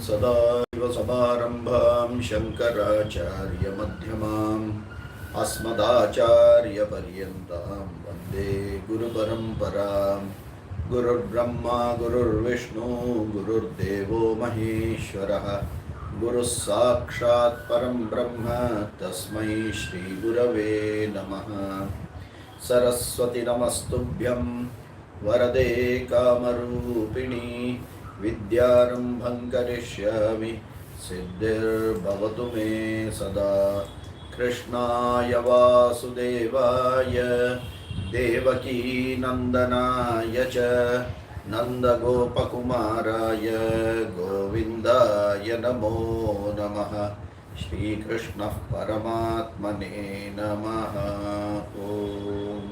सदाशिवसमारम्भां शङ्कराचार्यमध्यमाम् अस्मदाचार्यपर्यन्तां वन्दे गुरुपरम्पराम्। गुरुर्ब्रह्मा गुरुर्विष्णु गुरुर्देवो महेश्वरः गुरुः साक्षात् परं ब्रह्म तस्मै श्रीगुरवे नमः। सरस्वती नमस्तुभ्यं वरदे कामरूपिणी विद्यारम्भं करिष्यामि सिद्धिर्भवतु मे सदा। कृष्णाय वासुदेवाय देवकी नन्दनाय च नन्दगोपकुमाराय गोविन्दाय नमो नमः। श्रीकृष्णः परमात्मने नमः। ओम।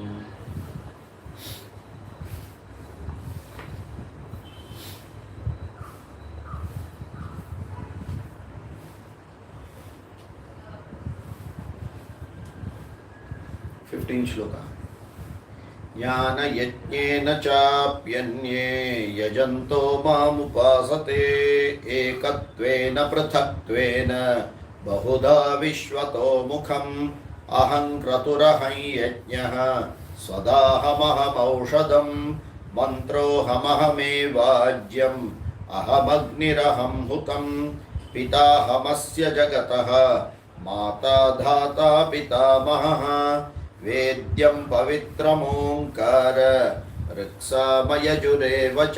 श्लोका। ज्ञानयज्ञेन चाप्यन्ये यजन्तो मामुपासते एकत्वेन पृथक्त्वेन बहुधा विश्वतो मुखम् अहं क्रतुरहं यज्ञः स्वदाहमहमौषधम् मन्त्रोऽहमहमेवाज्यम् अहमग्निरहं हुतम् पिताहमस्य जगतः माता धाता पितामहः वेद्यं पवित्रमोङ्कार ऋक्सामयजुरेव च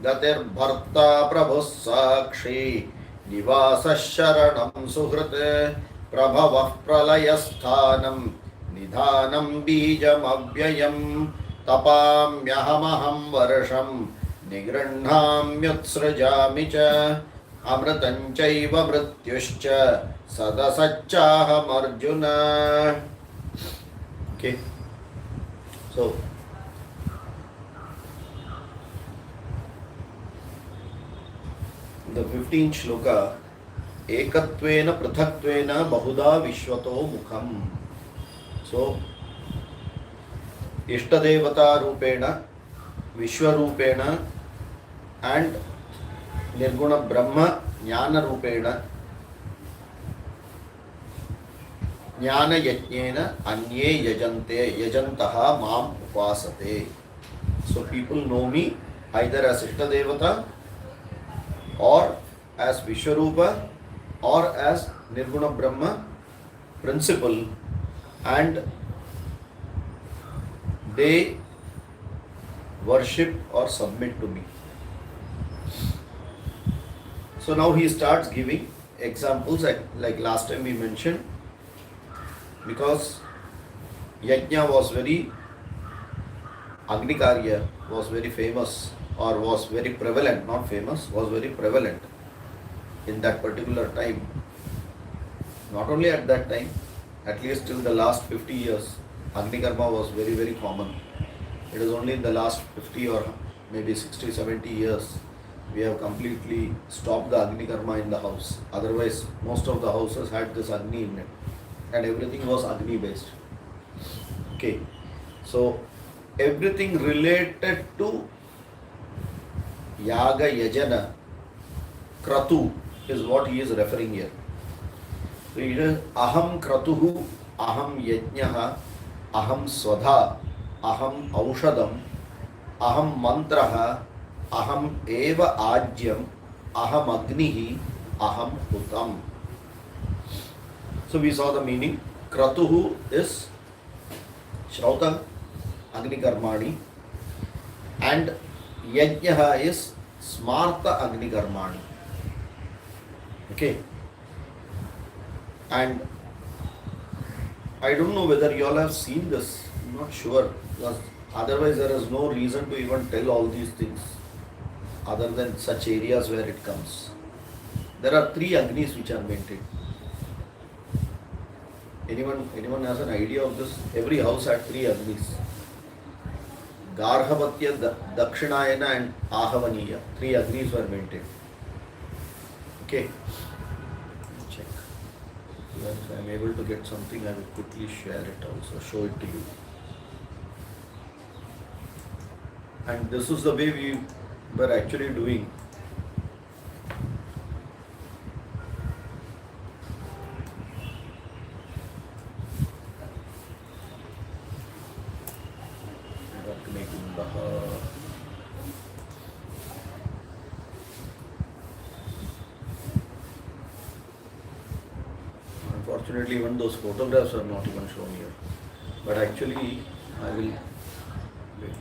गतिर्भर्ता प्रभुः साक्षी निवासः शरणं सुहृत् प्रभवः प्रलयस्थानं निधानं बीजमव्ययं तपाम्यहमहं वर्षं निगृह्णाम्युत्सृजामि च अमृतं चैव मृत्युश्च सदसच्चाहमर्जुन। Okay, so the 15th shloka, ekatvena prithaktvena bahuda vishwato mukham. So ishtadevata rupena, vishwarupena and nirguna brahma jnana rupena ज्ञान यज्ञेन अन्ये यजन्ते यजन्तः माम उपासते. So people know me either as Ishtadevata or as Vishwarupa or as Nirguna Brahma principle, and they worship or submit to me. So now he starts giving examples like last time we mentioned. Because Yajna was very, Agnikarya was very famous or was very prevalent, not famous, was very prevalent in that particular time. Not only at that time, at least till the last 50 years, Agnikarma was very, very common. It is only in the last 50 or maybe 60, 70 years we have completely stopped the Agnikarma in the house. Otherwise, most of the houses had this Agni in it. And everything was Agni based. Okay, so everything related to Yaga Yajana, Kratu is what he is referring here. So it is Aham Kratuhu, Aham Yajnaha, Aham Swadha, Aham Aushadam, Aham Mantraha, Aham Eva Ajyam, Aham Agnihi, Aham Hutam. So we saw the meaning. Kratuhu is Shrauta Agni Karmani and Yajnaha is Smarta Agni Karmani. Okay. And I don't know whether you all have seen this. I'm not sure. Because otherwise there is no reason to even tell all these things other than such areas where it comes. There are 3 Agnis which are maintained. Anyone has an idea of this? Every house had 3 Agnis. Garhavatya, Dakshinayana and Ahavaniya. 3 Agnis were maintained. Okay. Check. If I am able to get something, I will quickly share it also, show it to you. And this is the way we were actually doing Unfortunately, even those photographs are not even shown here. But actually, I will wait.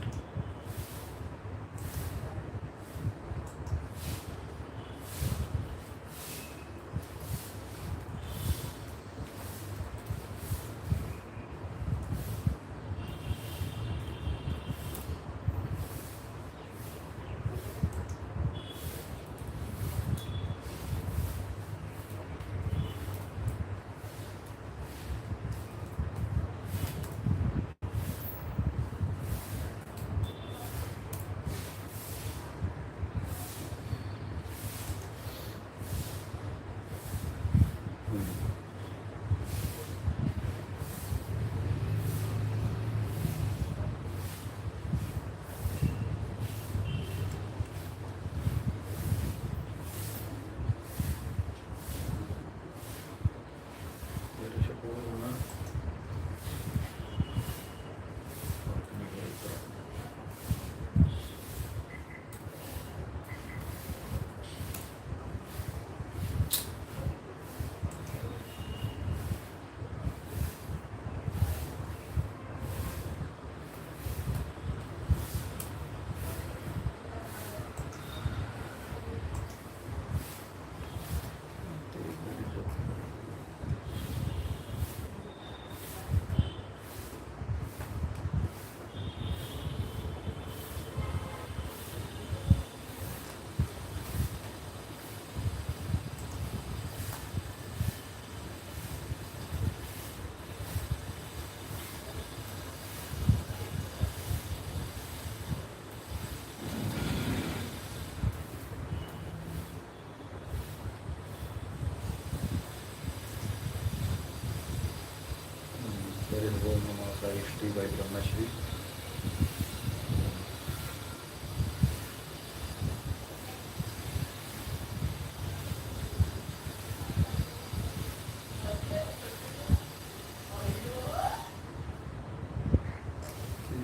There is Om Namah Shivaya by Brahmashri.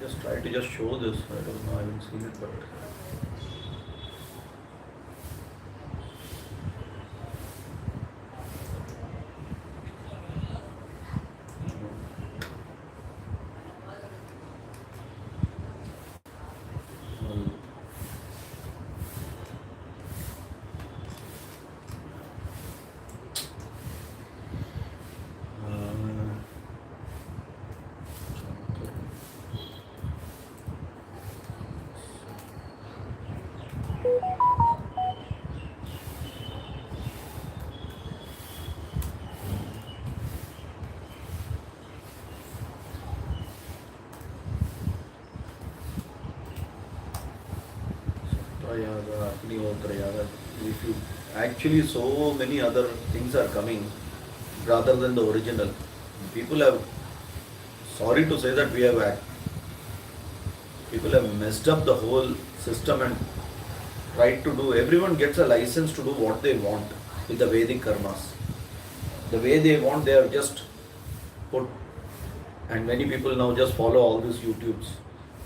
Just try to just show this. I don't know, I haven't seen it, but Yaga, Agnihotra Yaga. If you actually, so many other things are coming rather than the original. People have, sorry to say that people have messed up the whole system and tried to do, everyone gets a license to do what they want with the Vedic karmas. The way they want, they have just put, and many people now just follow all these YouTubes.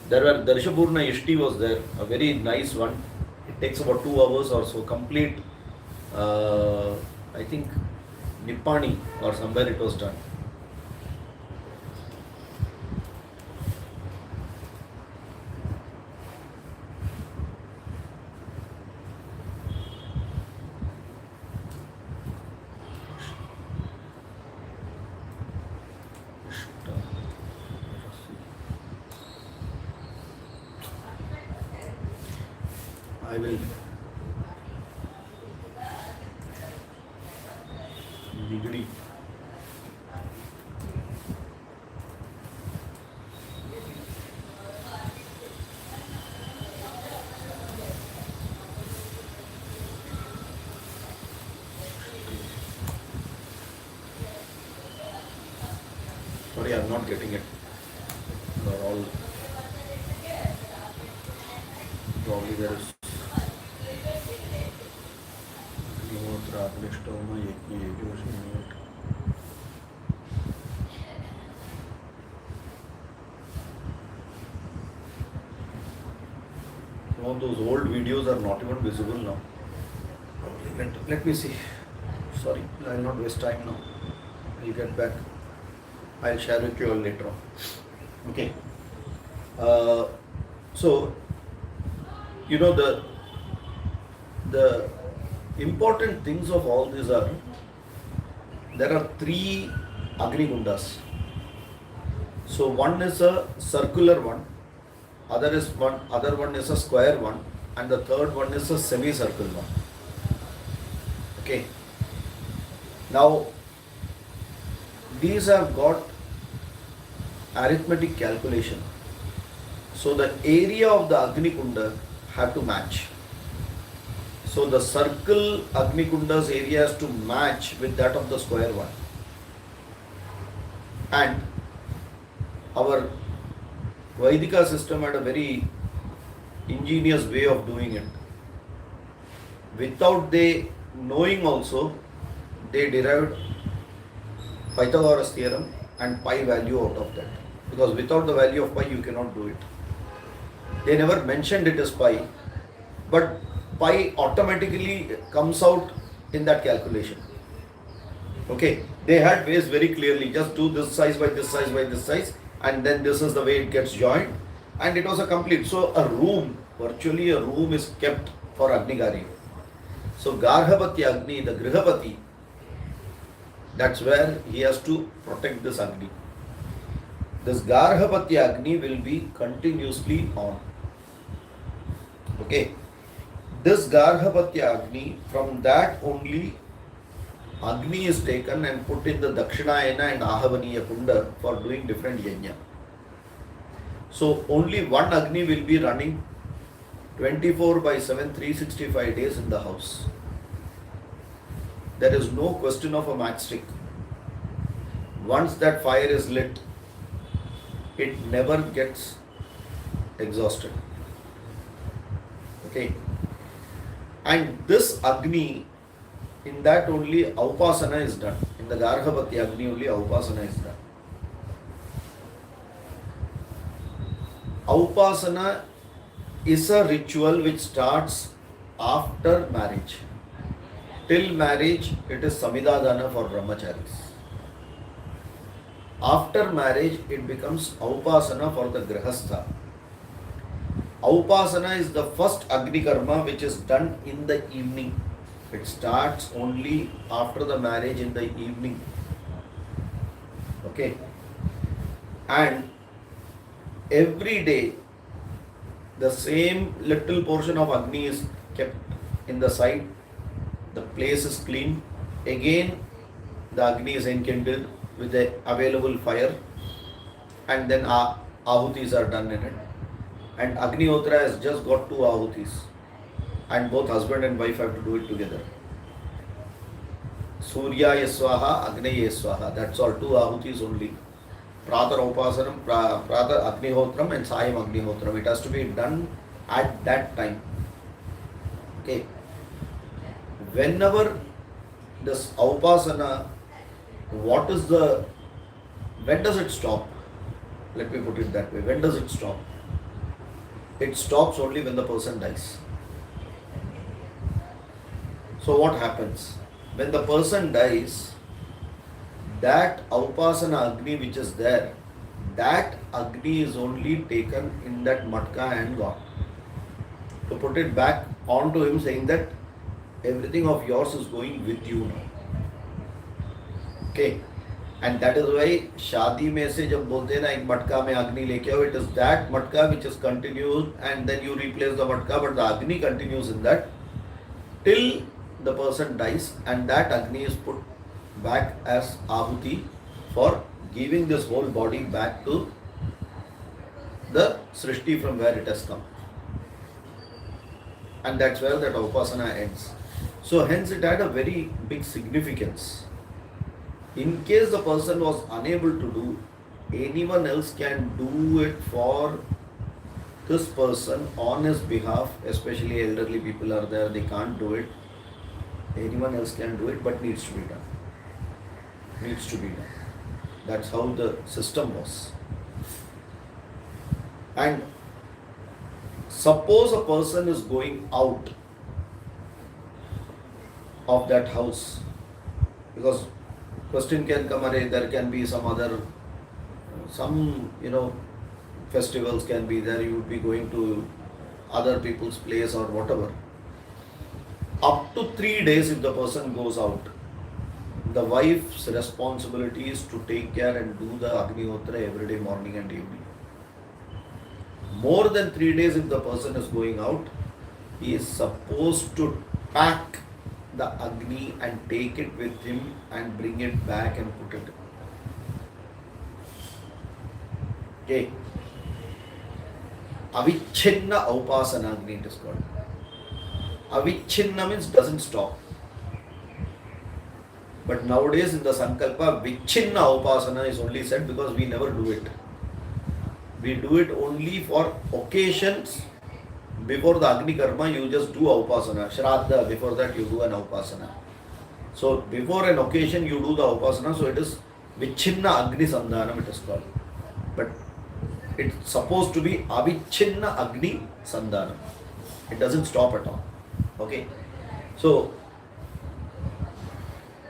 There were Darshapurna Ishti was there, a very nice one. It takes about 2 hours or so, complete, I think, Nippani or somewhere it was done. I will degree. Sorry, I'm not getting it. They're all probably there is. Some of those old videos are not even visible now. Let me see. Sorry, I will not waste time now. I'll get back. I'll share with you all later on. Okay. So, the important things of all these are, there are 3 Agni Kundas. So one is a circular one, other one is a square one, and the third one is a semicircle one. Okay. Now these have got arithmetic calculation. So the area of the Agni Kunda have to match. So the circle Agni Kunda's area has to match with that of the square one. And our Vaidika system had a very ingenious way of doing it. Without they knowing also, they derived Pythagoras theorem and pi value out of that. Because without the value of pi, you cannot do it. They never mentioned it as pi, but pi automatically comes out in that calculation. Okay, they had ways very clearly, just do this size by this size by this size, and then this is the way it gets joined, and it was a complete. So a room, virtually a room is kept for Agnigari. So Garhabati Agni, the Grihapati, that's where he has to protect this Agni. This Garhabati Agni will be continuously on. Okay. This Garhabati Agni, from that only Agni is taken and put in the Dakshinayana and Ahavaniya Kunda for doing different yajna. So only one Agni will be running 24/7, 365 days in the house. There is no question of a matchstick. Once that fire is lit, it never gets exhausted. Okay. And this Agni, in that only Upasana is done. In the Garhabati Agni only Upasana is done. Upasana is a ritual which starts after marriage. Till marriage, it is Samidadana for Brahmacharis. After marriage, it becomes Upasana for the Grihastha. Upasana is the first Agni Karma which is done in the evening. It starts only after the marriage in the evening. Okay. And every day, the same little portion of Agni is kept in the side. The place is clean. Again, the Agni is enkindled with the available fire. And then Ahutis are done in it. And Agnihotra has just got 2 Ahutis. And both husband and wife have to do it together. Surya Yaswaha, Agni Yaswaha. That's all, 2 Ahutis only. Pratar Upasanam, Pratar Agnihotram and Sayam Agnihotram. It has to be done at that time. Okay. Whenever this Upasana, when does it stop? Let me put it that way. When does it stop? It stops only when the person dies. So what happens? When the person dies, that Upasana Agni which is there, that Agni is only taken in that matka and gone. To put it back onto him, saying that everything of yours is going with you now. Okay. And that is why शादी में से जब बोलते हैं ना एक मटका में अग्नि लेके आओ, it is that मटका which is continued and then you replace the matka, but the Agni continues in that till the person dies, and that Agni is put back as Ahuti for giving this whole body back to the Srishti from where it has come. And that's where that Upasana ends. So hence it had a very big significance. In case the person was unable to do, anyone else can do it for this person on his behalf, especially elderly people are there, they can't do it. Anyone else can do it, but needs to be done. Needs to be done. That's how the system was. And suppose a person is going out of that house, because Question can come, there can be some other, some, festivals can be there, you would be going to other people's place or whatever. Up to 3 days if the person goes out, the wife's responsibility is to take care and do the Agnihotra every day, morning and evening. More than 3 days if the person is going out, he is supposed to pack the Agni and take it with him and bring it back and put it. Okay. Avichinna Upasana Agni it is called. Avichinna means doesn't stop. But nowadays in the Sankalpa, Vichinna Upasana is only said because we never do it. We do it only for occasions. Before the Agni Karma, you just do Upasana. Shraddha, before that you do an Upasana. So before an occasion you do the Upasana, so it is Vichinna Agni Sandhanam it is called. But it's supposed to be Avichinna Agni Sandhanam. It doesn't stop at all. Okay. So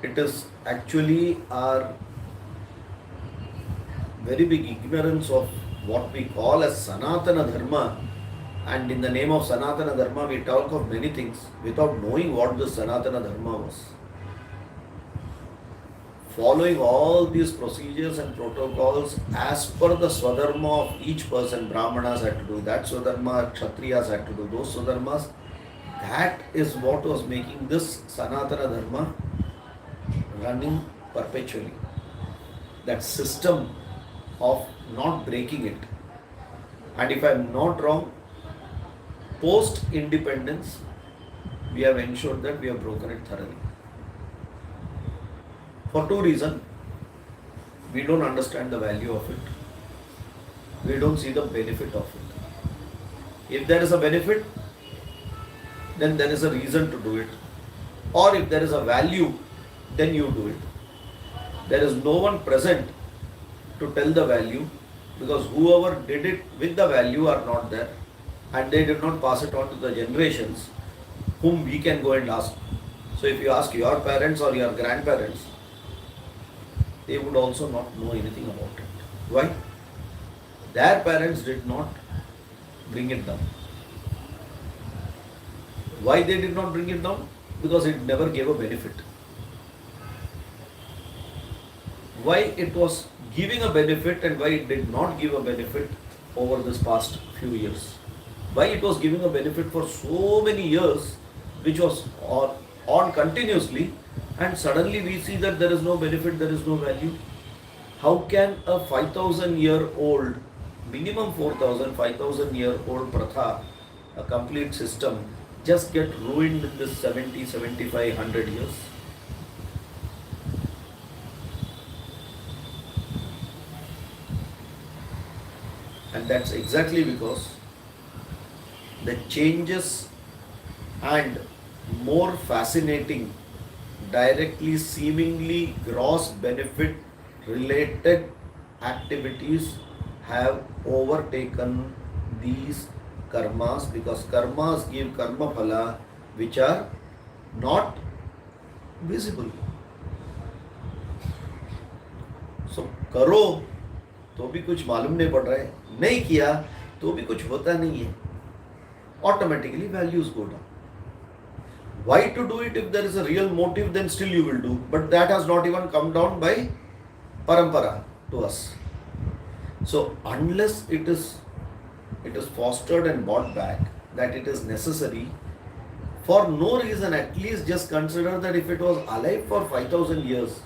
it is actually our very big ignorance of what we call as Sanatana Dharma, and in the name of Sanatana Dharma we talk of many things without knowing what the Sanatana Dharma was. Following all these procedures and protocols as per the Swadharma of each person, Brahmanas had to do that Swadharma, Kshatriyas had to do those Swadharmas. That is what was making this Sanatana Dharma running perpetually. That system of not breaking it. And if I am not wrong, post independence, we have ensured that we have broken it thoroughly. For two reasons. We don't understand the value of it. We don't see the benefit of it. If there is a benefit, then there is a reason to do it. Or if there is a value, then you do it. There is no one present to tell the value, because whoever did it with the value are not there, and they did not pass it on to the generations whom we can go and ask. So if you ask your parents or your grandparents, they would also not know anything about it. Why? Their parents did not bring it down. Why they did not bring it down? Because it never gave a benefit. Why it was giving a benefit and why it did not give a benefit over this past few years? Why it was giving a benefit for so many years, which was on continuously, and suddenly we see that there is no benefit, there is no value? How can a 5,000-year-old, minimum 4,000, 5,000-year-old pratha, a complete system, just get ruined in this 70, 75, 100 years? And that's exactly because the changes and more fascinating, directly seemingly gross benefit related activities have overtaken these karmas, because karmas give karma phala which are not visible. So करो तो भी कुछ मालूम नहीं पड़ रहा है, नहीं किया तो भी कुछ होता नहीं है. Automatically values go down. Why to do it? If there is a real motive, then still you will do. But that has not even come down by parampara to us. So unless it is fostered and brought back, that it is necessary, for no reason, at least just consider that if it was alive for 5,000 years,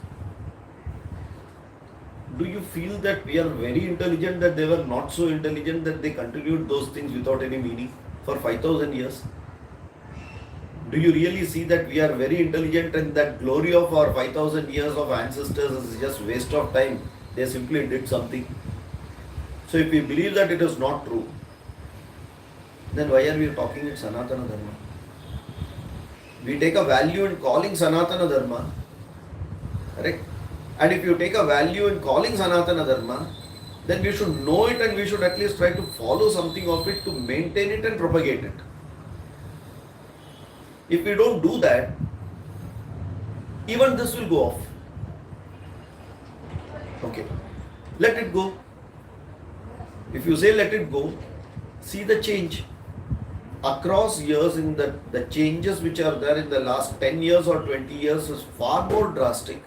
do you feel that we are very intelligent, that they were not so intelligent that they continued those things without any meaning for 5,000 years? Do you really see that we are very intelligent and that glory of our 5,000 years of ancestors is just waste of time? They simply did something. So if we believe that it is not true, then why are we talking in Sanatana Dharma? We take a value in calling Sanatana Dharma, correct? And if you take a value in calling Sanatana Dharma, then we should know it and we should at least try to follow something of it to maintain it and propagate it. If we don't do that, even this will go off. Let it go. If you say let it go, see the change. Across years, in the changes which are there in the last 10 years or 20 years is far more drastic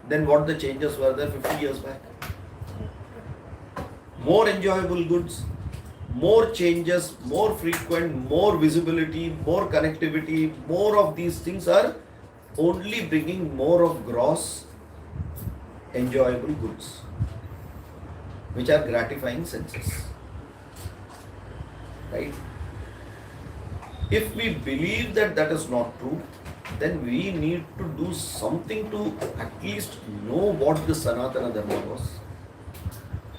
than what the changes were there 50 years back. More enjoyable goods, more changes, more frequent, more visibility, more connectivity, more of these things are only bringing more of gross enjoyable goods, which are gratifying senses. Right? If we believe that that is not true, then we need to do something to at least know what the Sanatana Dharma was.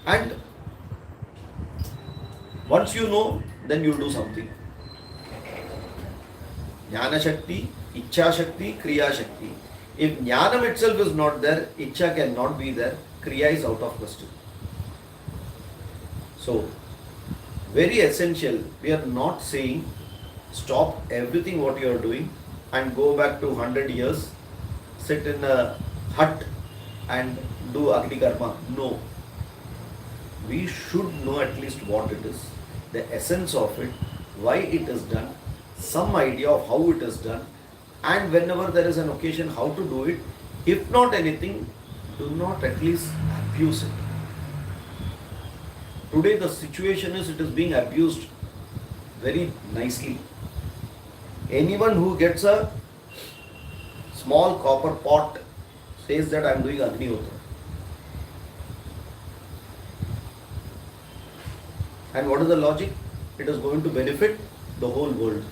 And once you know, then you do something. Jnana Shakti, Ichcha Shakti, Kriya Shakti. If Jnanam itself is not there, Ichcha cannot be there, Kriya is out of question. So, very essential, we are not saying stop everything what you are doing and go back to 100 years, sit in a hut and do Agni Karma. No. We should know at least what it is, the essence of it, why it is done, some idea of how it is done, and whenever there is an occasion, how to do it. If not anything, do not at least abuse it. Today the situation is, it is being abused very nicely. Anyone who gets a small copper pot says that I am doing Agni Hotra. And what is the logic? It is going to benefit the whole world.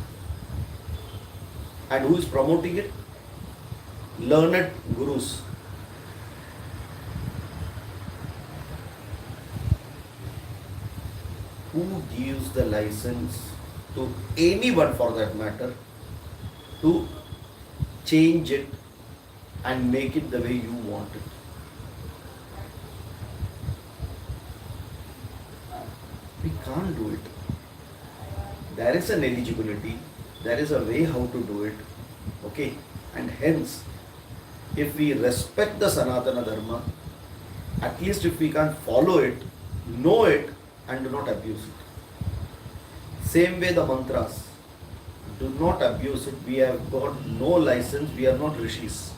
And who is promoting it? Learned gurus. Who gives the license to anyone, for that matter, to change it and make it the way you want it? We can't do it. There is an eligibility, there is a way how to do it. Okay? And hence, if we respect the Sanatana Dharma, at least if we can follow it, know it, and do not abuse it. Same way the mantras. Do not abuse it. We have got no license. We are not rishis.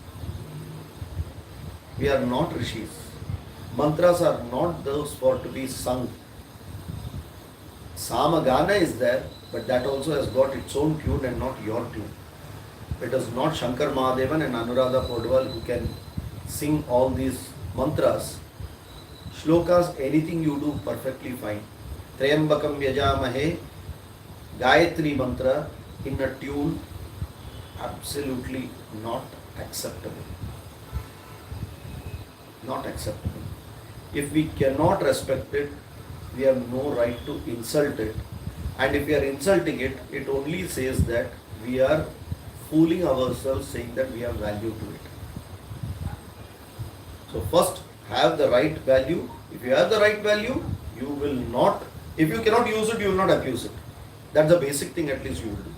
We are not rishis. Mantras are not those for to be sung. Samagana is there, but that also has got its own tune and not your tune. It is not Shankar Mahadevan and Anuradha Podwal who can sing all these mantras. Shlokas, anything you do perfectly fine. Trayambakam Yajamahe, Gayatri mantra in a tune, absolutely not acceptable. Not acceptable. If we cannot respect it, we have no right to insult it. And if we are insulting it, it only says that we are fooling ourselves, saying that we have value to it. So first, have the right value. If you have the right value, you will not, if you cannot use it, you will not abuse it. That's the basic thing at least you will do.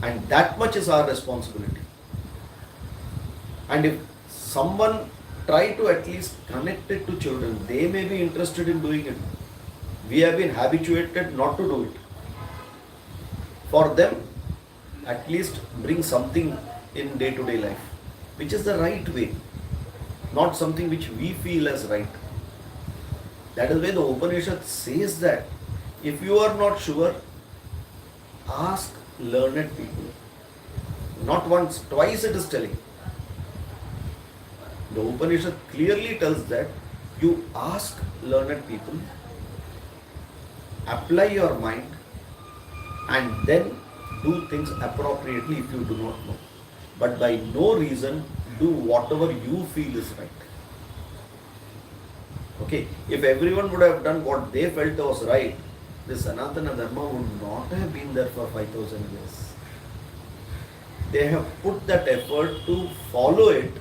And that much is our responsibility. And if someone try to at least connect it to children, they may be interested in doing it. We have been habituated not to do it. For them, at least bring something in day-to-day life, which is the right way, not something which we feel as right. That is why the Upanishad says that if you are not sure, ask learned people. Not once, twice it is telling. The Upanishad clearly tells that you ask learned people, apply your mind, and then do things appropriately if you do not know. But by no reason do whatever you feel is right. Okay, if everyone would have done what they felt was right, the Sanatana Dharma would not have been there for 5,000 years. They have put that effort to follow it,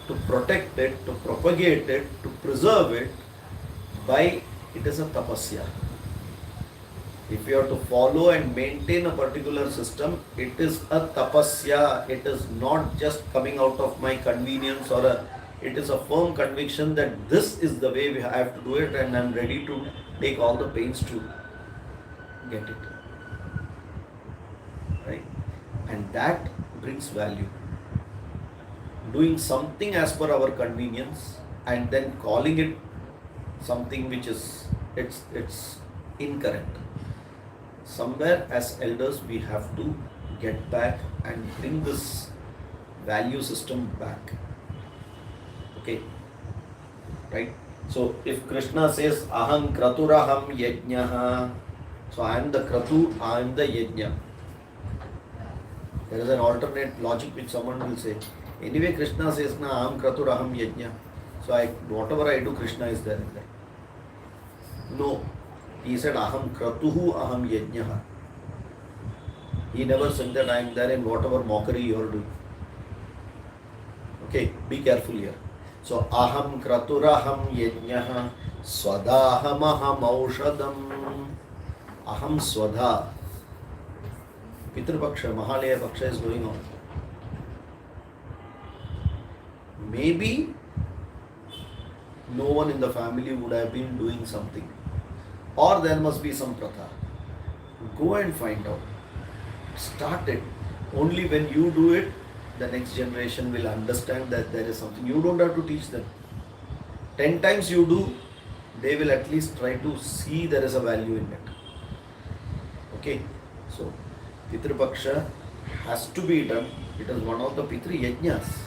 to protect it, to propagate it, to preserve it by, it is a tapasya. If you have to follow and maintain a particular system, it is a tapasya. It is not just coming out of my convenience or a It is a firm conviction that this is the way we have to do it, and I'm ready to take all the pains to get it. Right? And that brings value. Doing something as per our convenience and then calling it something which is it's incorrect. Somewhere as elders we have to get back and bring this value system back. Okay, right? So if Krishna says aham kraturaham yajnaha, so I am the kratu, I am the yajna. There is an alternate logic which someone will say. Anyway, Krishna says na aham kraturaham yajna. So whatever I do, Krishna is there in that. No, he said aham kratuhu aham yajnaha. He never said that I am there in whatever mockery you are doing. Okay, be careful here. So aham kraturaham yajnaha swadaham aham aushadam. Aham swadha. Pitrupaksha, Mahalaya Paksha is going on. Maybe no one in the family would have been doing something, or there must be some pratha. Go and find out. Start it. Only when you do it, the next generation will understand that there is something. You don't have to teach them. 10 times you do, they will at least try to see there is a value in it. Okay, so Pitrupaksha has to be done. It is one of the Pitri Yajnas.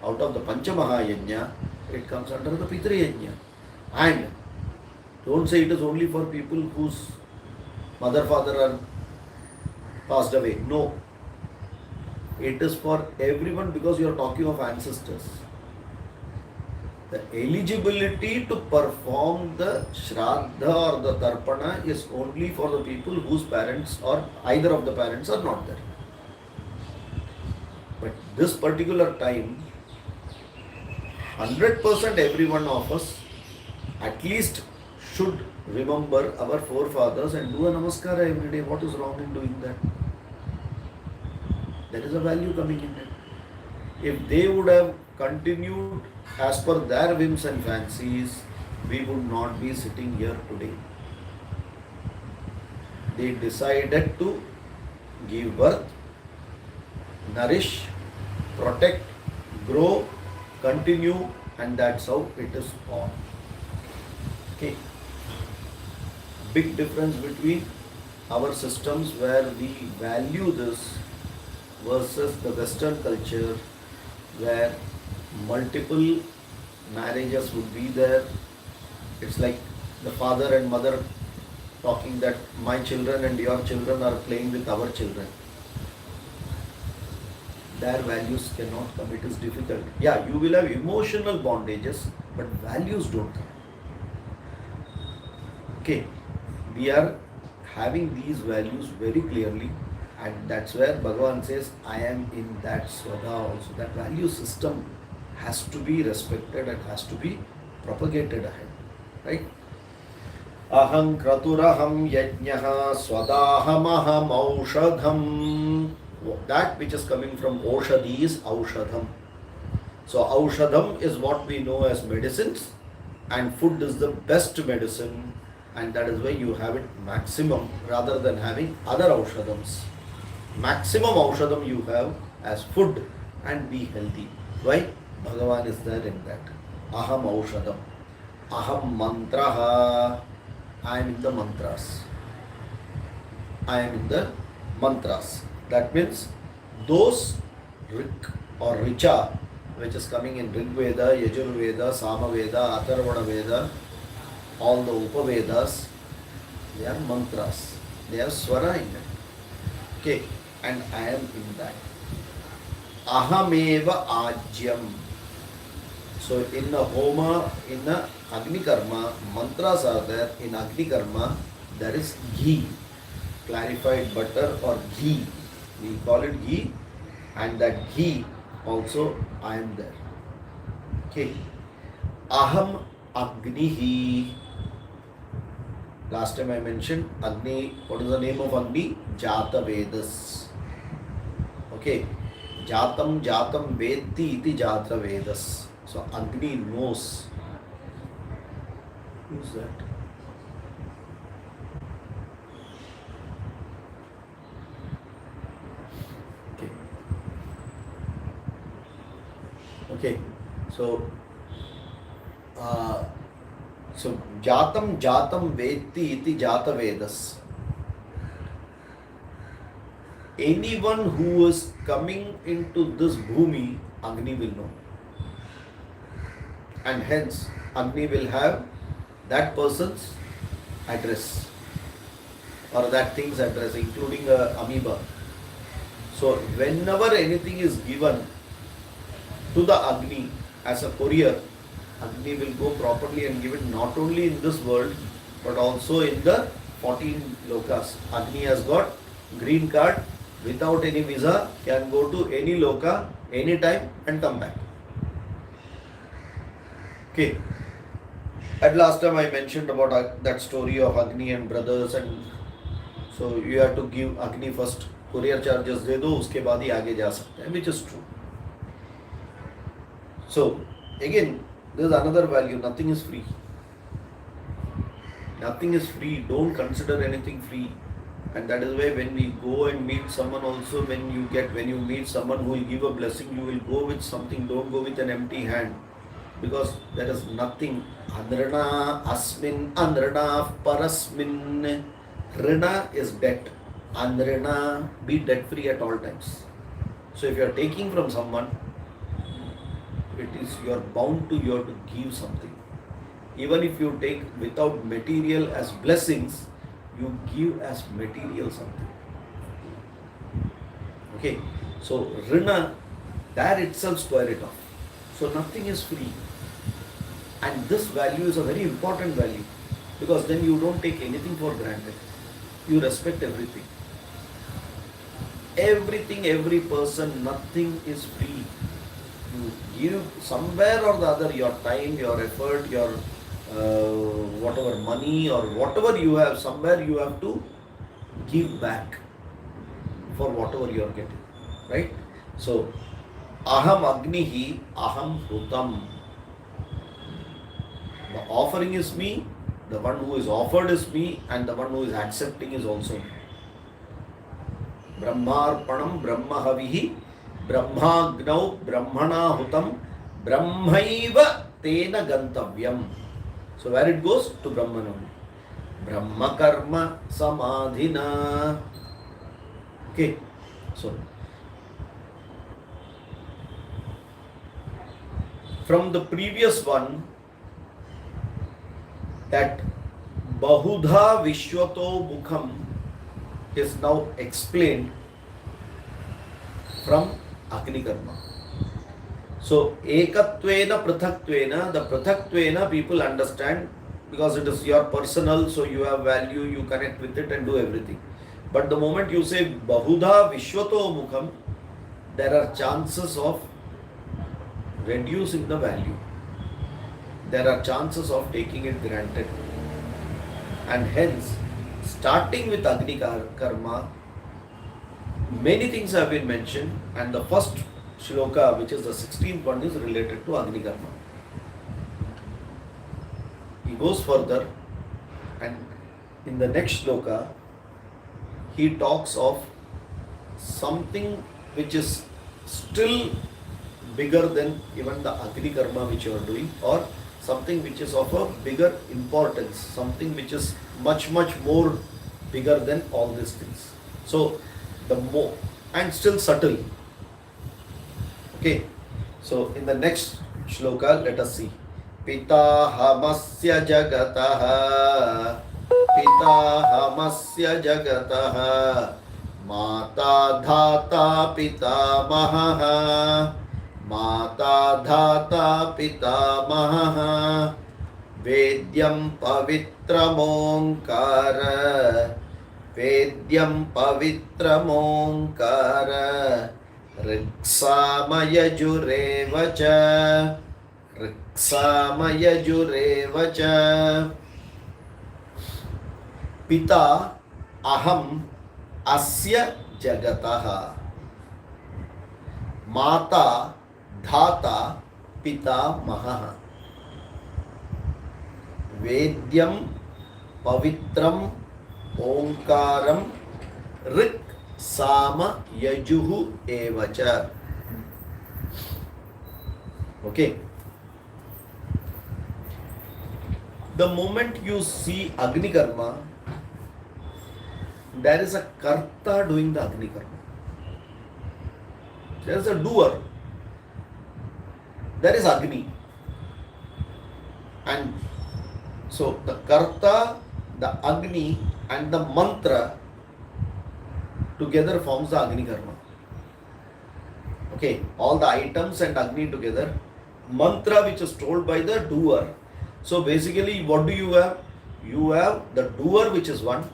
Out of the Panchamaha Yajna, it comes under the Pitri Yajna. And don't say it is only for people whose mother, father are passed away. No. It is for everyone because you are talking of ancestors. The eligibility to perform the Shraddha or the Tarpana is only for the people whose parents or either of the parents are not there. But this particular time, 100% every one of us at least should remember our forefathers and do a namaskara every day. What is wrong in doing that? There is a value coming in it. If they would have continued as per their whims and fancies, we would not be sitting here today. They decided to give birth, nourish, protect, grow, continue, and that's how it is born. Okay. Big difference between our systems where we value this versus the Western culture where multiple marriages would be there. It's like the father and mother talking that my children and your children are playing with our children. Their values cannot come. It is difficult. Yeah, you will have emotional bondages, but values don't come. Okay, we are having these values very clearly, and that's where Bhagavan says, I am in that Swadha also. That value system has to be respected and has to be propagated ahead. Right? Aham kraturaham yajnaha swadaham aham aushadham. That which is coming from Oshadhi is Aushadham. So Aushadham is what we know as medicines, and food is the best medicine, and that is why you have it maximum rather than having other Aushadhams. Maximum Aushadham you have as food and be healthy. Why? Bhagavan is there in that. Aham Aushadham. Aham Mantraha. I am in the mantras. I am in the mantras. That means those Rik or Richa, which is coming in Rig Veda, Yajur Veda, Sama Veda, Atharvana Veda, all the Upavedas, they are mantras. They have Swara in it. Okay, and I am in that. Ahameva Ajyam. So in the Homa, in the Agni Karma, mantras are there. In Agni Karma, there is ghee, clarified butter or ghee. We call it ghee, and that ghee also I am there. Okay. Aham Agnihi. Last time I mentioned Agni. What is the name of Agni? Jata Vedas. Okay. Jatam Jatam Vedti iti Jata Vedas. So Agni knows. Who's that? Okay. Okay. So jatam vetti iti jata vedas. Anyone who is coming into this bhumi, Agni will know. And hence, Agni will have that person's address or that thing's address, including a amoeba. So, whenever anything is given to the Agni as a courier, Agni will go properly and give it not only in this world, but also in the 14 lokas. Agni has got green card, without any visa, can go to any loka, anytime and come back. Okay. At last time I mentioned about that story of Agni and brothers, and so you have to give Agni first courier charges दे दो, उसके बाद ही आगे जा सकते हैं, which is true. So again, there is another value. Nothing is free. Nothing is free. Don't consider anything free. And that is why when we go and meet someone also, when you meet someone who will give a blessing, you will go with something. Don't go with an empty hand, because there is nothing. Anrana asmin anrana parasmin. Rina is debt. Anrana, be debt free at all times. So if you are taking from someone, it is you are bound to give something. Even if you take without material as blessings, you give as material something. Okay, so Rina, there itself square it off. So nothing is free. And this value is a very important value, because then you don't take anything for granted. You respect everything. Everything, every person, nothing is free. You give somewhere or the other your time, your effort, your whatever money or whatever you have, somewhere you have to give back for whatever you are getting, right? So aham agnihi aham hutam. The offering is me, the one who is offered is me, and the one who is accepting is also me. Brahmarpanam brahmahavihi brahmagnau brahmana hutam brahmaiva tena gantavyam. So where it goes? To Brahman only. Brahma karma samadhina. Okay. So from the previous one, that Bahudha Vishwato Mukham is now explained from Agni Karma. So Ekatvena Prathatvena, the Prathatvena people understand, because it is your personal, so you have value, you connect with it and do everything. But the moment you say Bahudha Vishwato Mukham, there are chances of reducing the value. There are chances of taking it granted. And hence, starting with Agni Karma, many things have been mentioned, and the first shloka, which is the 16th one, is related to Agni Karma. He goes further, and in the next shloka, he talks of something which is still bigger than even the Agni Karma which you are doing, or something which is of a bigger importance, something which is much more bigger than all these things. So the more, and still subtle. Okay, so in the next shloka, let us see. Pitahamasya jagataha Pitahamasya jagataha Mata dhata pitamaha Mata dhata pitamaha Vedyam pavitramonkara Vedyam pavitramonkara Riksamayajureva Riksamayajureva Pita aham asya jagataha Mata dhata Pita Mahaha. Vedyam Pavitram Omkaram Rik Sama Yajuhu Evacha. Okay. The moment you see Agni Karma, there is a Karta doing the Agni Karma. There is a doer. There is Agni. And so the Karta, the Agni and the Mantra together forms the Agni Karma. Okay, all the items and Agni together. Mantra which is told by the doer. So basically what do you have? You have the doer which is one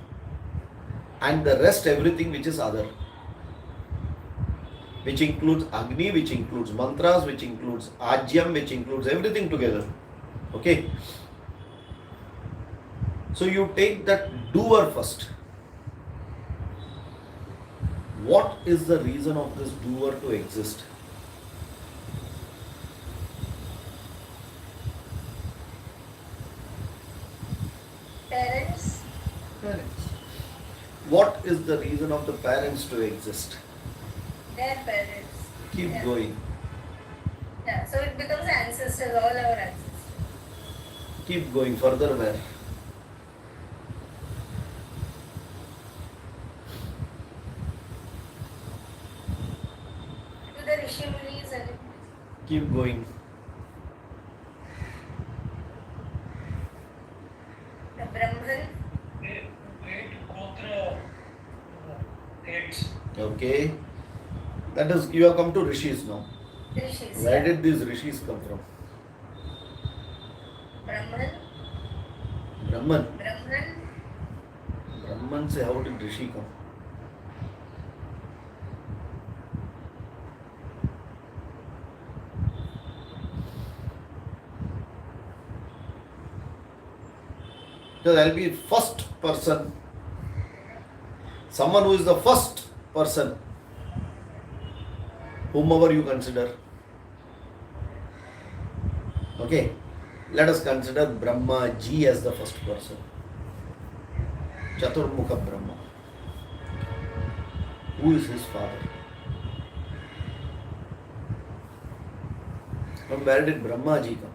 and the rest everything which is other. Which includes Agni, which includes mantras, which includes Ajyam, which includes everything together. Okay. So you take that doer first. What is the reason of this doer to exist? Parents. Parents. What is the reason of the parents to exist? Their parents. Keep going. Yeah, so it becomes ancestors, all our ancestors. Keep going further where? To the Rishi Munis and Keep going. the Brahman. Okay. That is, you have come to rishis now. Rishis. Where did these rishis come from? Brahman. Brahman. Brahman. Brahman say, how did rishi come? So there will be first person, someone who is the first person, whomever you consider. Okay, let us consider Brahma Ji as the first person. Chaturmukha Brahma. Who is his father? From where did Brahma Ji come?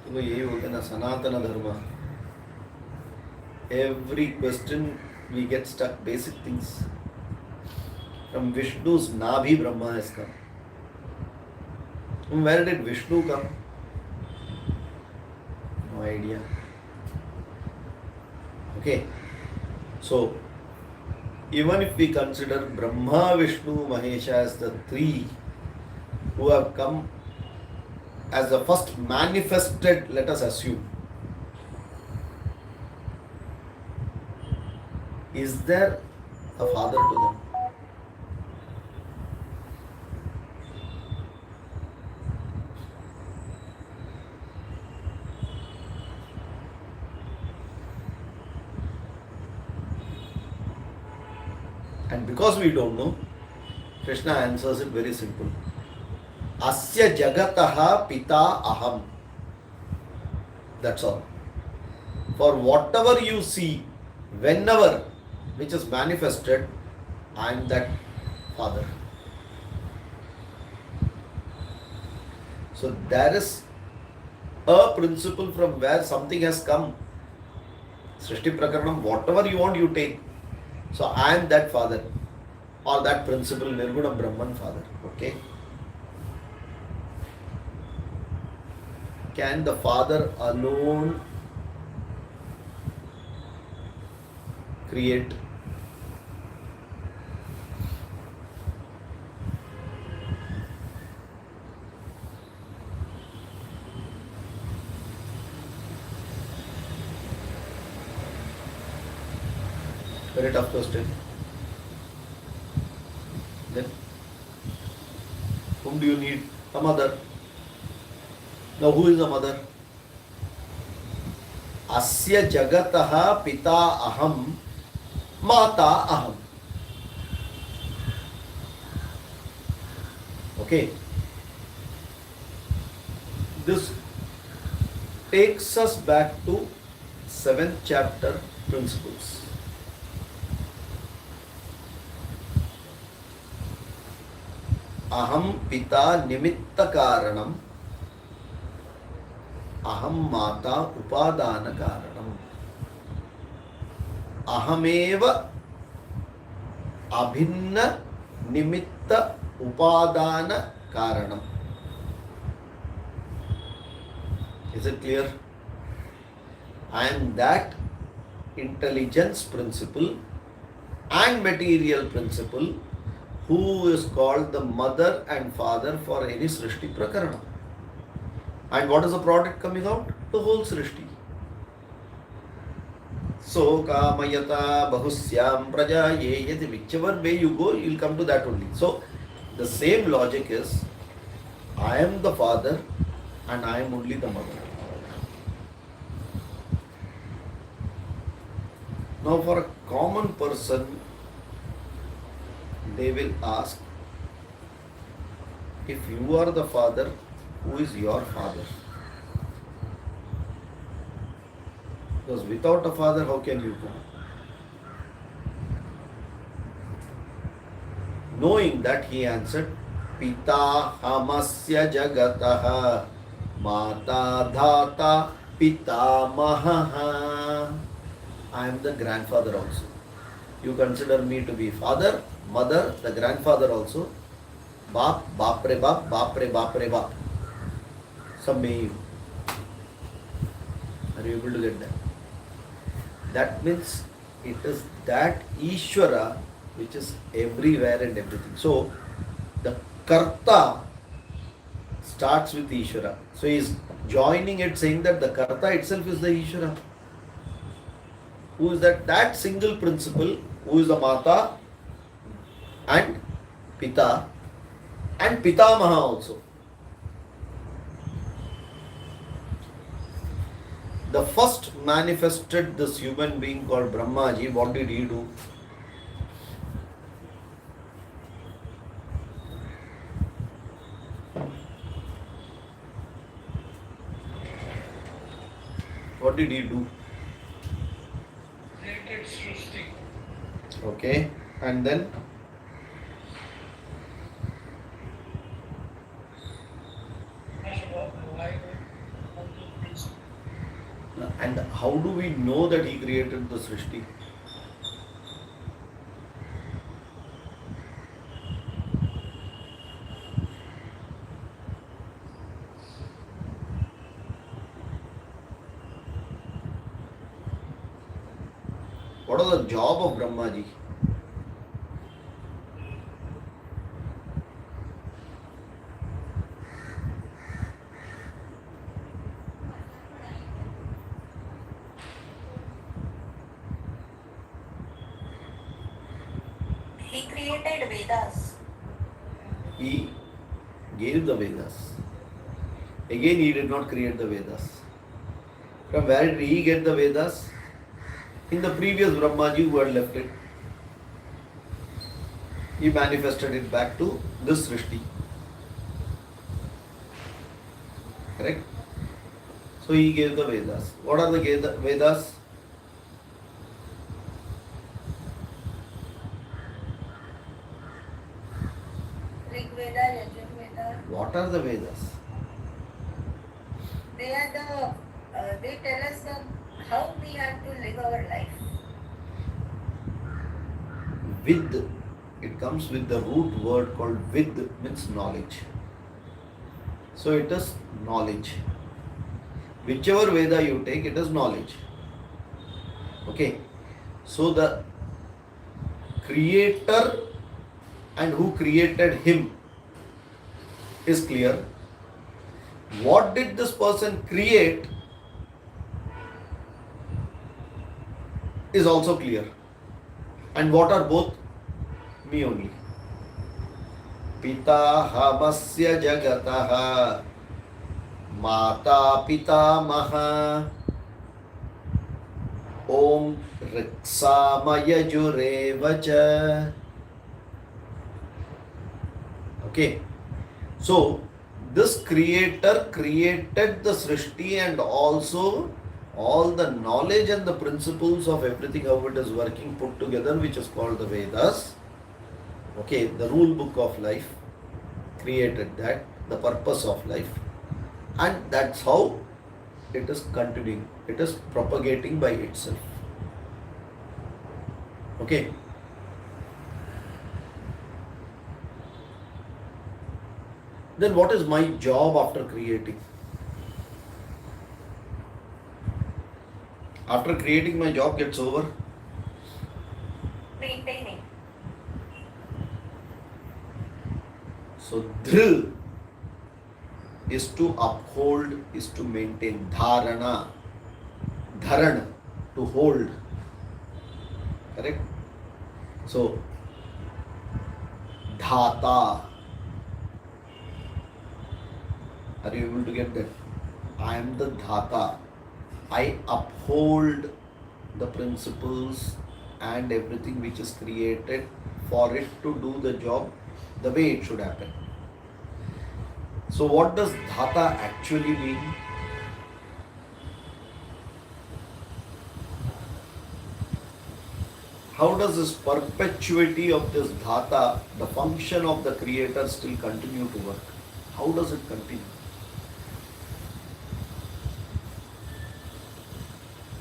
तो यही होता है ना सनातन धर्म. Every question we get stuck, basic things. From Vishnu's Nabhi Brahma has come. From where did Vishnu come? No idea. Okay. So even if we consider Brahma, Vishnu, Mahesha as the three who have come as the first manifested, let us assume, is there a father to them? And because we don't know, Krishna answers it very simple. Asya jagataha pita aham. That's all. For whatever you see, whenever, which is manifested, I am that father. So there is a principle from where something has come. Srishti Prakaranam, whatever you want, you take. So I am that father, or that principle, Nirguna Brahman father. Okay? Can the father alone create? Very tough question. Then Whom do you need? A mother. Now who is the mother? Asya jagataha pita aham mata aham. Okay. This takes us back to 7th chapter principles. Aham pita nimitta karanam, aham mata upadana karanam, ahameva abhinna nimitta upadana karanam. Is it clear? I am that intelligence principle and material principle who is called the mother and father for any Srishti Prakarana. And what is the product coming out? The whole Srishti. So, Kamayata Bahusyam Praja Yeti, whichever way you go, you will come to that only. So, the same logic is, I am the father and I am only the mother. Now, for a common person, they will ask, if you are the father, who is your father? Because without a father, how can you go? Knowing that, he answered, Pita hamasya jagataha mata dhata pitamaha. I am the grandfather also. You consider me to be father, mother, the grandfather also. Bap, bapre bap, bapre bapre bap. Sameyu. Are you able to get that? That means it is that Ishvara which is everywhere and everything. So the Karta starts with Ishvara. So he is joining it, saying that the Karta itself is the Ishvara. Who is that? That single principle, who is the Mata and Pita and Pitamaha also. The first manifested this human being called Brahmaji. What did he do? What did he do? Created Srishti. Okay, and then and how do we know that he created the Srishti? What was the job of Brahmaji? He created Vedas. He gave the Vedas. Again, he did not create the Vedas. From where did he get the Vedas? In the previous Brahmaji who had left it, he manifested it back to this Srishti. Correct? So he gave the Vedas. What are the Vedas? Rig Veda, Yajur Veda. What are the Vedas? They are they tell us how we have to live our life. Vid, it comes with the root word called vid, means knowledge. So it is knowledge. Whichever Veda you take, it is knowledge. Okay. So the creator and who created him is clear. What did this person create is also clear. And what are both? Me only. पिताहमस्य जगतः माता पितामह ॐ ऋक्सामयजुरेव च. Okay, so this creator created the Srishti and also all the knowledge and the principles of everything, how it is working put together, which is called the Vedas. Okay, the rule book of life, created that, the purpose of life, and that's how it is continuing, it is propagating by itself. Okay. Then what is my job after creating? After creating, my job gets over. Maintaining. So dhrill is to uphold, is to maintain. Dharana, dharan, to hold. Correct? So dhata. Are you able to get that? I am the dhata. I uphold the principles and everything which is created for it to do the job the way it should happen. So what does dhata actually mean? How does this perpetuity of this dhata, the function of the creator, still continue to work? How does it continue?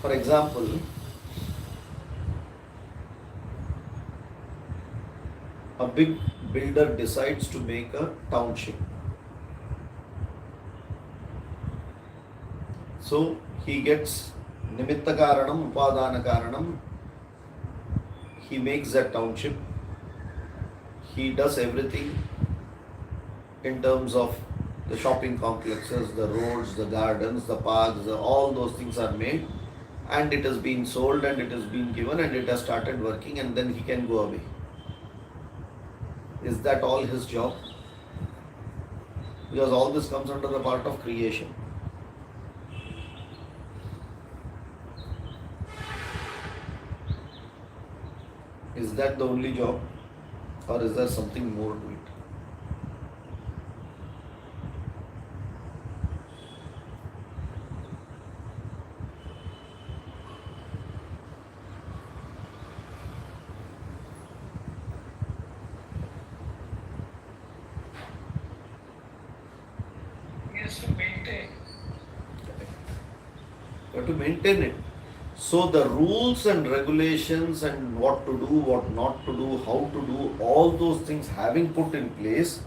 For example, a big builder decides to make a township. So he gets nimitta karanam, upadana karanam. He makes that township. He does everything in terms of the shopping complexes, the roads, the gardens, the parks, all those things are made, and it has been sold and it has been given and it has started working, and then he can go away. Is that all his job? Because all this comes under the part of creation. Is that the only job, or is there something more to it? Yes, to maintain. You have to maintain it. So the rules and regulations and what to do, what not to do, how to do, all those things having put in place,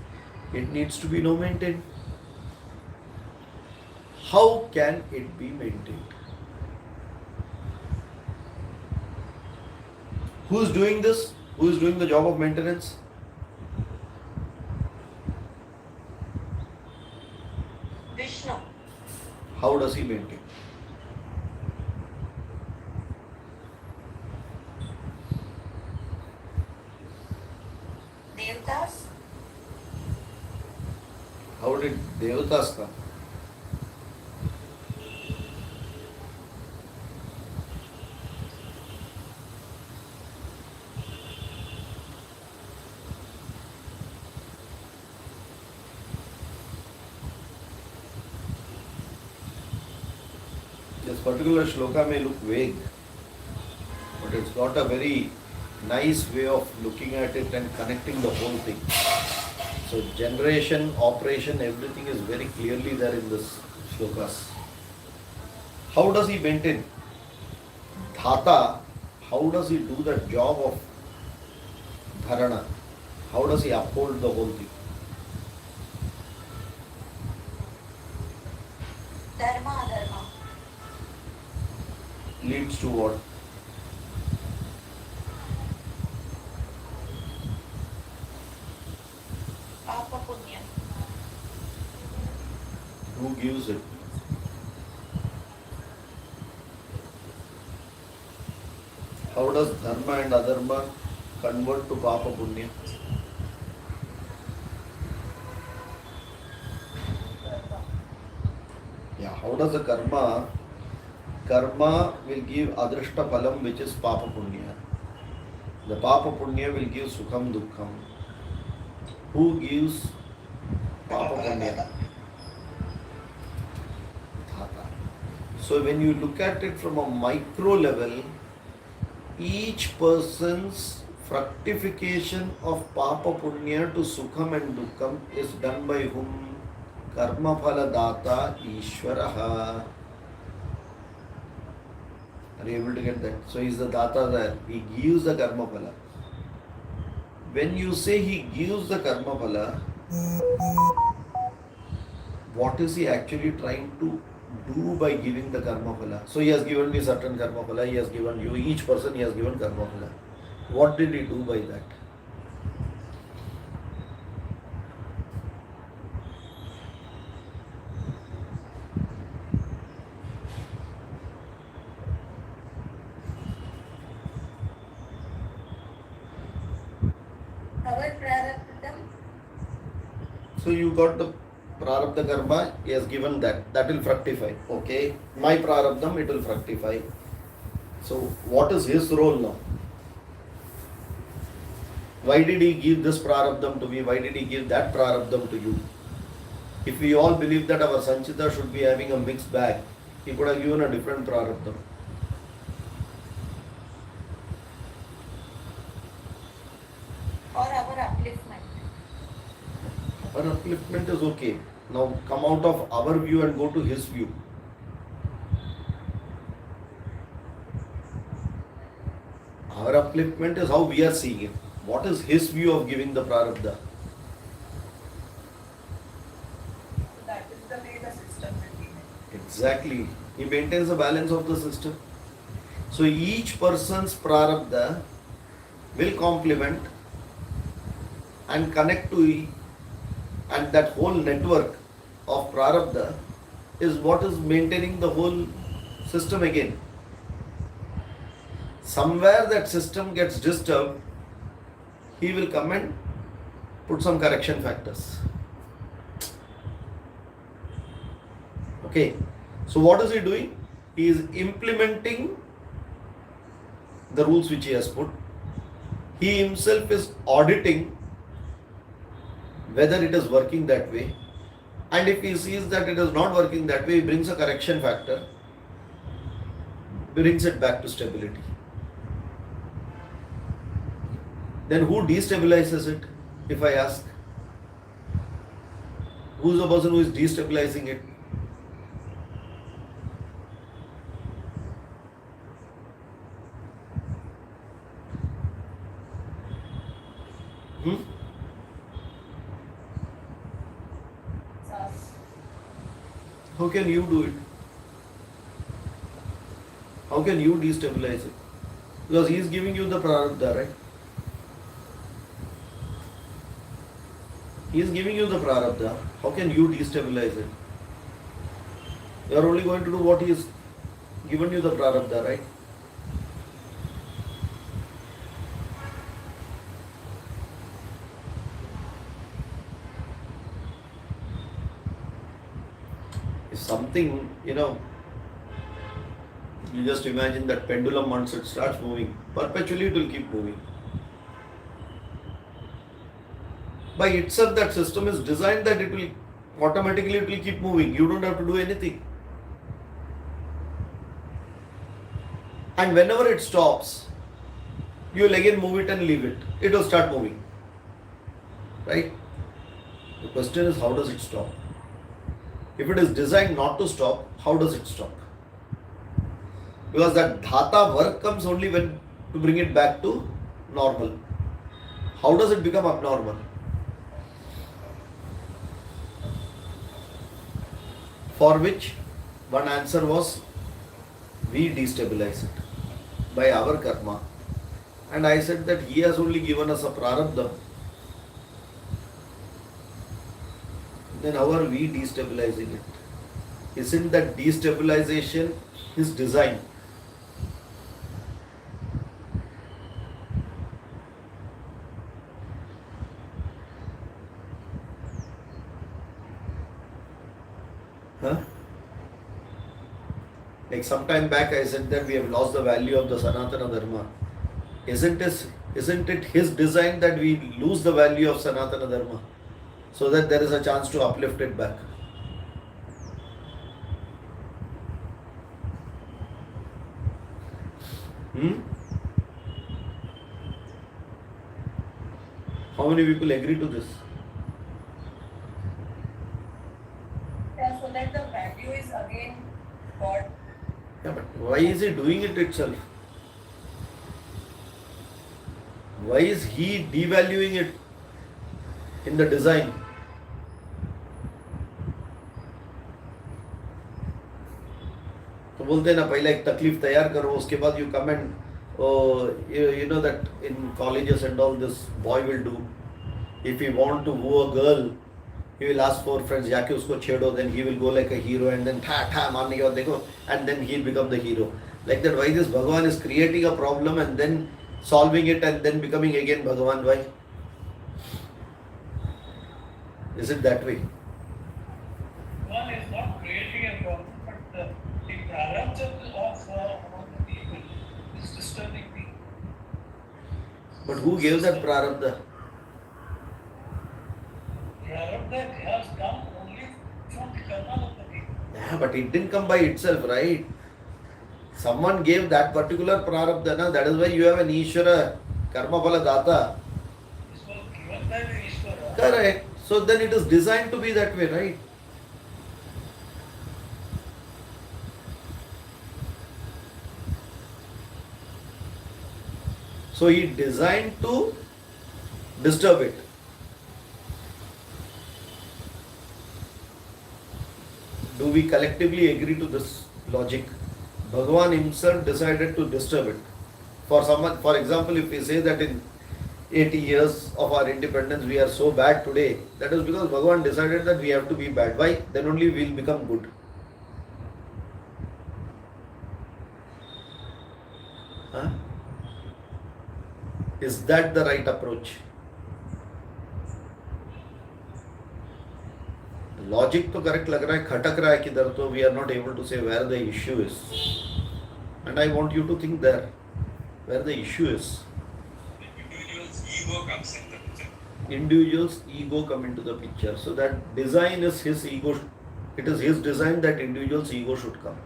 it needs to be now maintained. How can it be maintained? Who is doing this? Who is doing the job of maintenance? Vishnu. How does he maintain? Devtas. How did Devatas come? This particular shloka may look vague, but it's got a very nice way of looking at it and connecting the whole thing. So generation, operation, everything is very clearly there in this shlokas. How does he maintain? Dhata, how does he do the job of dharana? How does he uphold the whole thing? Dharma, adharma. Leads to what? Papa, punya. Who gives it? How does dharma and adharma convert to papa punya? How does the karma? Karma will give adrishta phalam, which is papa punya. The papa punya will give sukham dukkham. Who gives papa punya? Dhata. So when you look at it from a micro level, each person's fructification of papa punya to sukham and dukkham is done by whom? Karma phala data Ishwaraha. Are you able to get that? So he's the data there. He gives the karma phala. When you say he gives the karma phala, what is he actually trying to do by giving the karma phala? So he has given me certain karma phala, he has given you, each person he has given karma phala. What did he do by that? Our prarabdham. So you got the prarabdha karma, he has given that. That will fructify. Okay. My prarabdham, it will fructify. So what is his role now? Why did he give this prarabdham to me? Why did he give that prarabdham to you? If we all believe that our sanchita should be having a mixed bag, he could have given a different prarabdham. Or our upliftment. Our upliftment is okay. Now come out of our view and go to his view. Our upliftment is how we are seeing it. What is his view of giving the prarabdha? That is the way the system will be made. Exactly. He maintains the balance of the system. So each person's prarabdha will complement and connect to, and that whole network of prarabdha is what is maintaining the whole system again. Somewhere that system gets disturbed, he will come and put some correction factors. Okay. So what is he doing? He is implementing the rules which he has put. He himself is auditing whether it is working that way. And if he sees that it is not working that way, he brings a correction factor, brings it back to stability. Then who destabilizes it, if I ask? Who is the person who is destabilizing it? How can you do it? How can you destabilize it? Because he is giving you the prarabdha, right? He is giving you the prarabdha. How can you destabilize it? You are only going to do what he has given you the prarabdha, right? If something, you just imagine that pendulum once it starts moving, perpetually it will keep moving. By itself, that system is designed that it will automatically keep moving. You don't have to do anything. And whenever it stops, you will again move it and leave it. It will start moving. Right? The question is, how does it stop? If it is designed not to stop, how does it stop? Because that dhata work comes only when to bring it back to normal. How does it become abnormal? For which one answer was, we destabilize it by our karma. And I said that he has only given us a prarabdha. Then how are we destabilizing it? Isn't that destabilization his design? Huh? Like some time back I said that we have lost the value of the Sanatana Dharma. Isn't it his design that we lose the value of Sanatana Dharma so that there is a chance to uplift it back? How many people agree to this? Yeah, so that the value is again God. Yeah, but why is he doing it itself? Why is he devaluing it in the design? तो बोलते हैं ना पहले एक तकलीफ तैयार करो उसके बाद you come and you know that in colleges and all this boy will do if he want to woo a girl he will ask for friends जाके उसको छेड़ो then he will go like a hero and then ठा ठा मारने के बाद देखो and then he will become the hero like that. Why this Bhagavan is creating a problem and then solving it and then becoming again Bhagavan? Why is it that way? One is not creating a problem, but the prarabdha of the people is disturbing me. But who gave that prarabdha? Prarabdha has come only from the karma of the people. Yeah, but it didn't come by itself, right? Someone gave that particular prarabdha, na? That is why you have an Ishvara, karma phala data. This was given by the Ishvara. Correct. So then it is designed to be that way, right? So he designed to disturb it. Do we collectively agree to this logic? Bhagavan himself decided to disturb it. For someone, for example, if we say that in 80 years of our independence we are so bad today, that is because Bhagavan decided that we have to be bad. Why? Then only we will become good. Huh? Is that the right approach? Logic तो correct लग रहा है, खटक रहा है किधर, तो we are not able to say where the issue is. And I want you to think there, where the issue is. Individual's ego comes in the picture. Individual's ego come into the picture. So that design is his ego. It is his design that individual's ego should come.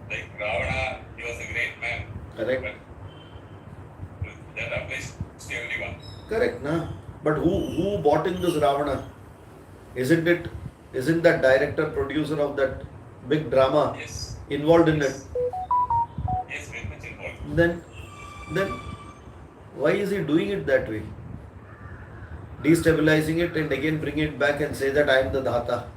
Like Ravana, he was a great man. Correct. But that applies to everyone. Correct, na? But who bought in this Ravana? Isn't that director, producer of that big drama Yes. involved in it? Yes, very much involved. Then why is he doing it that way? Destabilizing it and again bring it back and say that I am the Dhata.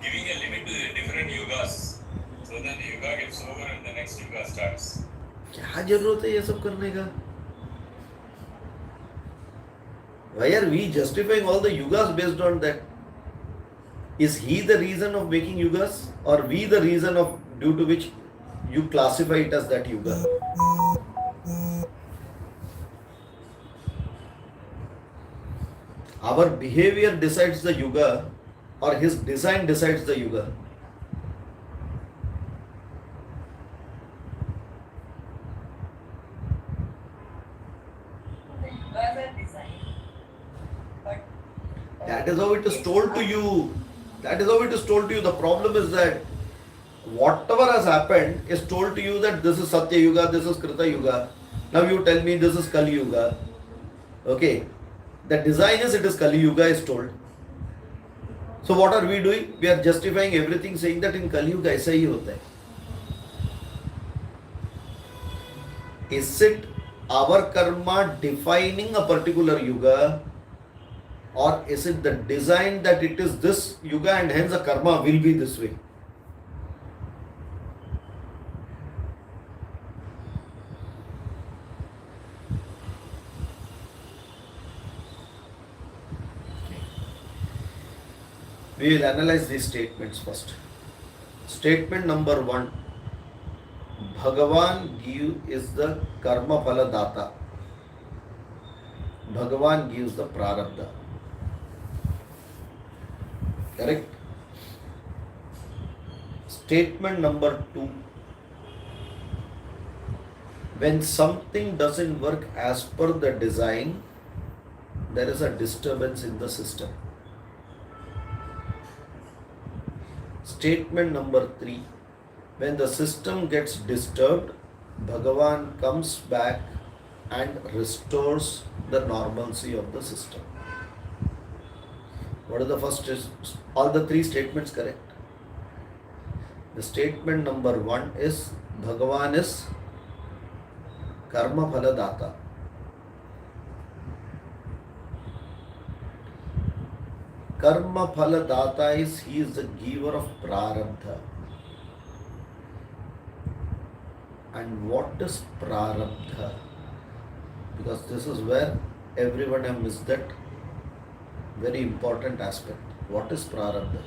Giving a limit to the different yugas. So that the yuga gets over and the next yuga starts. क्या जरूरत है ये सब करने का? Why are we justifying all the yugas based on that? Is he the reason of making yugas, or we the reason of due to which you classify it as that yuga? Our behavior decides the yuga, or his design decides the yuga? The yugas are designed. But That is how it is told to you. That is how it is told to you. The problem is that whatever has happened is told to you that this is Satya Yuga, this is Krita Yuga. Now you tell me this is Kali Yuga. Okay. The design is it is Kali Yuga is told. So what are we doing? We are justifying everything saying that in Kali Yuga ऐसा ही होता है. Is it our karma defining a particular yuga, or is it the design that it is this yuga and hence the karma will be this way? We will analyze these statements first. Statement number 1. Bhagavan is the karma phala data. Bhagavan gives the prarabdha. Correct? Statement number 2. When something doesn't work as per the design, there is a disturbance in the system. Statement number 3. When the system gets disturbed, Bhagavan comes back and restores the normalcy of the system. What is the first? All the 3 statements correct? The statement number 1 is Bhagavan is Karma Phala Data. Karma Phala Data is he is the giver of prarabdha. And what is prarabdha? Because this is where everyone has missed that very important aspect. What is prarabdha?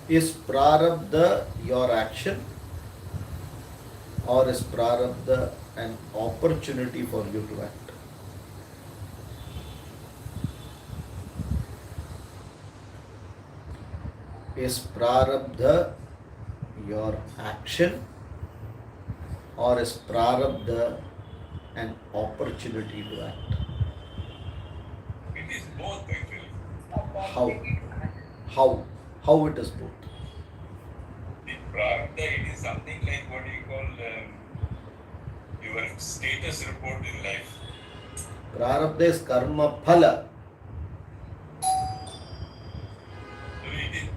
Is prarabdha your action, or is prarabdha an opportunity for you to act? Is prarabdha your action, or is prarabdha an opportunity to act? It is both actually. How it is both? The prarabdha, it is something like what you call your status report in life. Prarabdha is karma phala. So maybe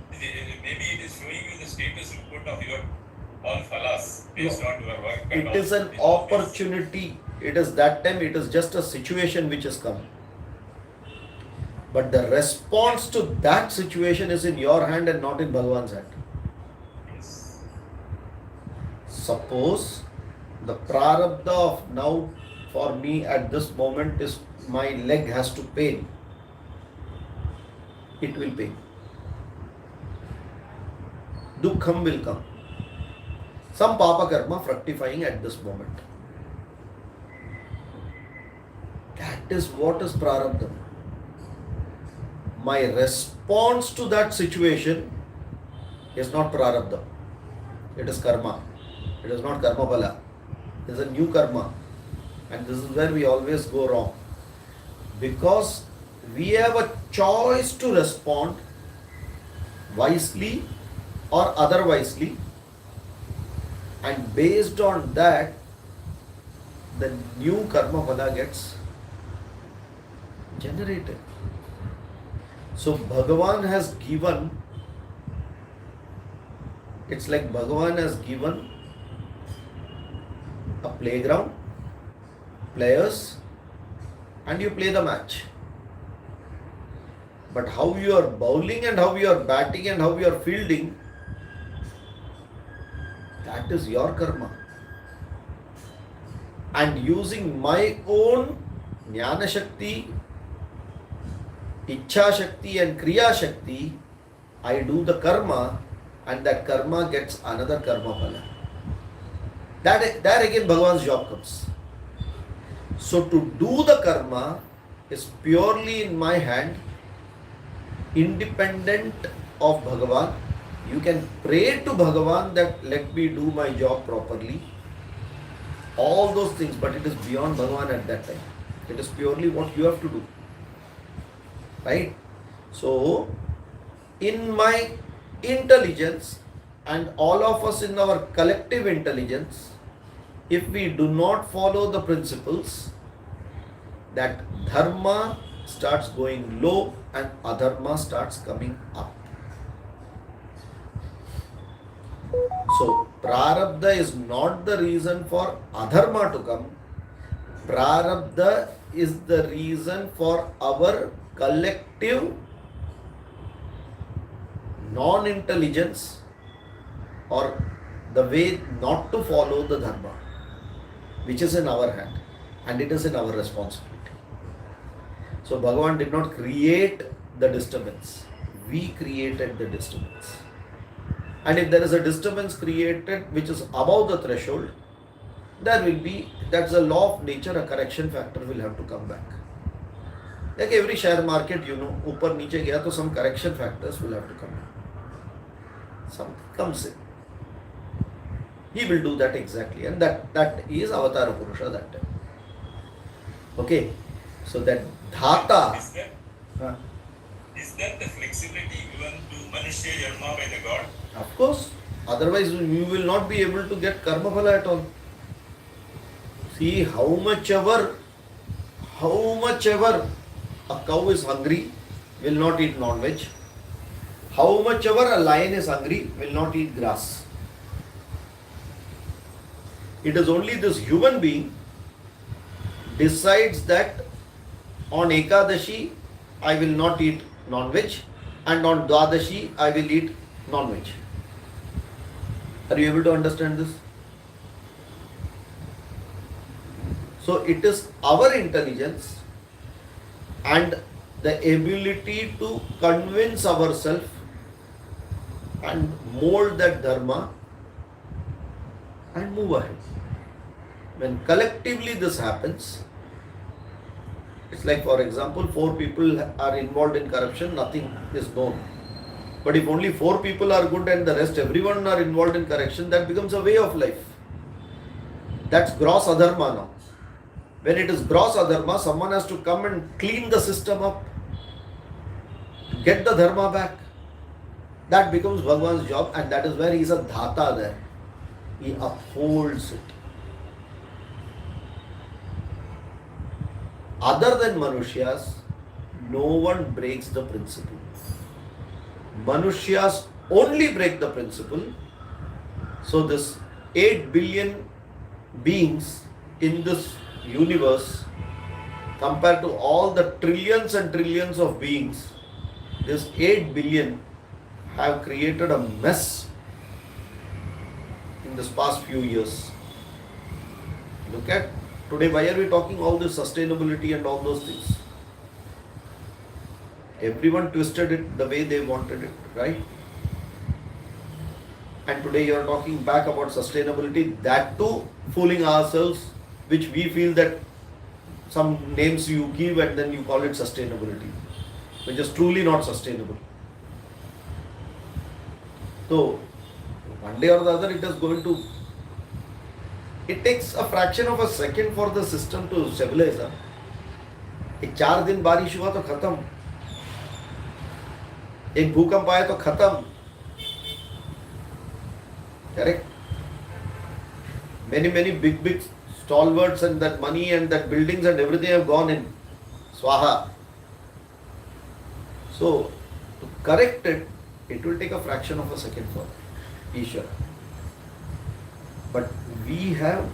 it is showing you the status report of your all phalas based on your work. It is an opportunity. It is that time, it is just a situation which has come. But the response to that situation is in your hand and not in Bhagavan's hand. Yes. Suppose the prarabdha of now for me at this moment is my leg has to pain. It will pain. Dukkham will come. Some papa karma fructifying at this moment. That is what is prarabdha. My response to that situation is not prarabdha. It is karma. It is not karma phala. It is a new karma. And this is where we always go wrong. Because we have a choice to respond wisely or otherwisely. And based on that, the new karma phala gets generated. So Bhagavan has given, it's like Bhagavan has given a playground, players, and you play the match. But how you are bowling and how you are batting and how you are fielding, that is your karma. And using my own Jnana Shakti, Ichha Shakti and Kriya Shakti, I do the karma, and that karma gets another karma phala. There again Bhagavan's job comes. So to do the karma is purely in my hand, independent of Bhagavan. You can pray to Bhagavan that let me do my job properly. All those things, but it is beyond Bhagavan at that time. It is purely what you have to do. Right? So, in my intelligence and all of us in our collective intelligence, if we do not follow the principles, that dharma starts going low and adharma starts coming up. So, prarabdha is not the reason for adharma to come. Prarabdha is the reason for our collective non-intelligence or the way not to follow the dharma. which is in our hand, and it is in our responsibility. So Bhagavan did not create the disturbance. We created the disturbance. And if there is a disturbance created which is above the threshold, there will be, that's a law of nature, a correction factor will have to come back. Like every share market, you know, upar niche gaya, to some correction factors will have to come in. Something comes in. He will do that exactly, and that is Avatara Purusha that time. Okay, so that Dhata. Is that the flexibility given to Manushya Janma by the God? Of course, otherwise you will not be able to get karma phala at all. See, how much ever a cow is hungry, will not eat non-veg. How much ever a lion is hungry, will not eat grass. It is only this human being decides that on Ekadashi I will not eat non-veg, and on Dwadashi I will eat non-veg. Are you able to understand this? So it is our intelligence and the ability to convince ourselves and mold that dharma and move ahead. When collectively this happens, it's like, for example, 4 people are involved in corruption, nothing is known. But if only 4 people are good and the rest everyone are involved in corruption, that becomes a way of life. That's gross adharma now. When it is gross adharma, someone has to come and clean the system up, get the dharma back. That becomes Bhagavan's job, and that is where he is a dhata there. He upholds it. Other than Manushya's, no one breaks the principle. Manushya's only break the principle. So this 8 billion beings in this universe, compared to all the trillions and trillions of beings, this 8 billion have created a mess in this past few years. Look at today, why are we talking all this sustainability and all those things? Everyone twisted it the way they wanted it, right? And today you are talking back about sustainability, that too fooling ourselves, which we feel that some names you give and then you call it sustainability, which is truly not sustainable. So, one day or the other it is going to, it takes a fraction of a second for the system to stabilize. एक 4 दिन बारिश हुआ तो खत्म, एक भूकंप आया तो खत्म. Correct? Many big stalwarts and that money and that buildings and everything have gone in swaha. So to correct it, it will take a fraction of a second for Ishwar. But we have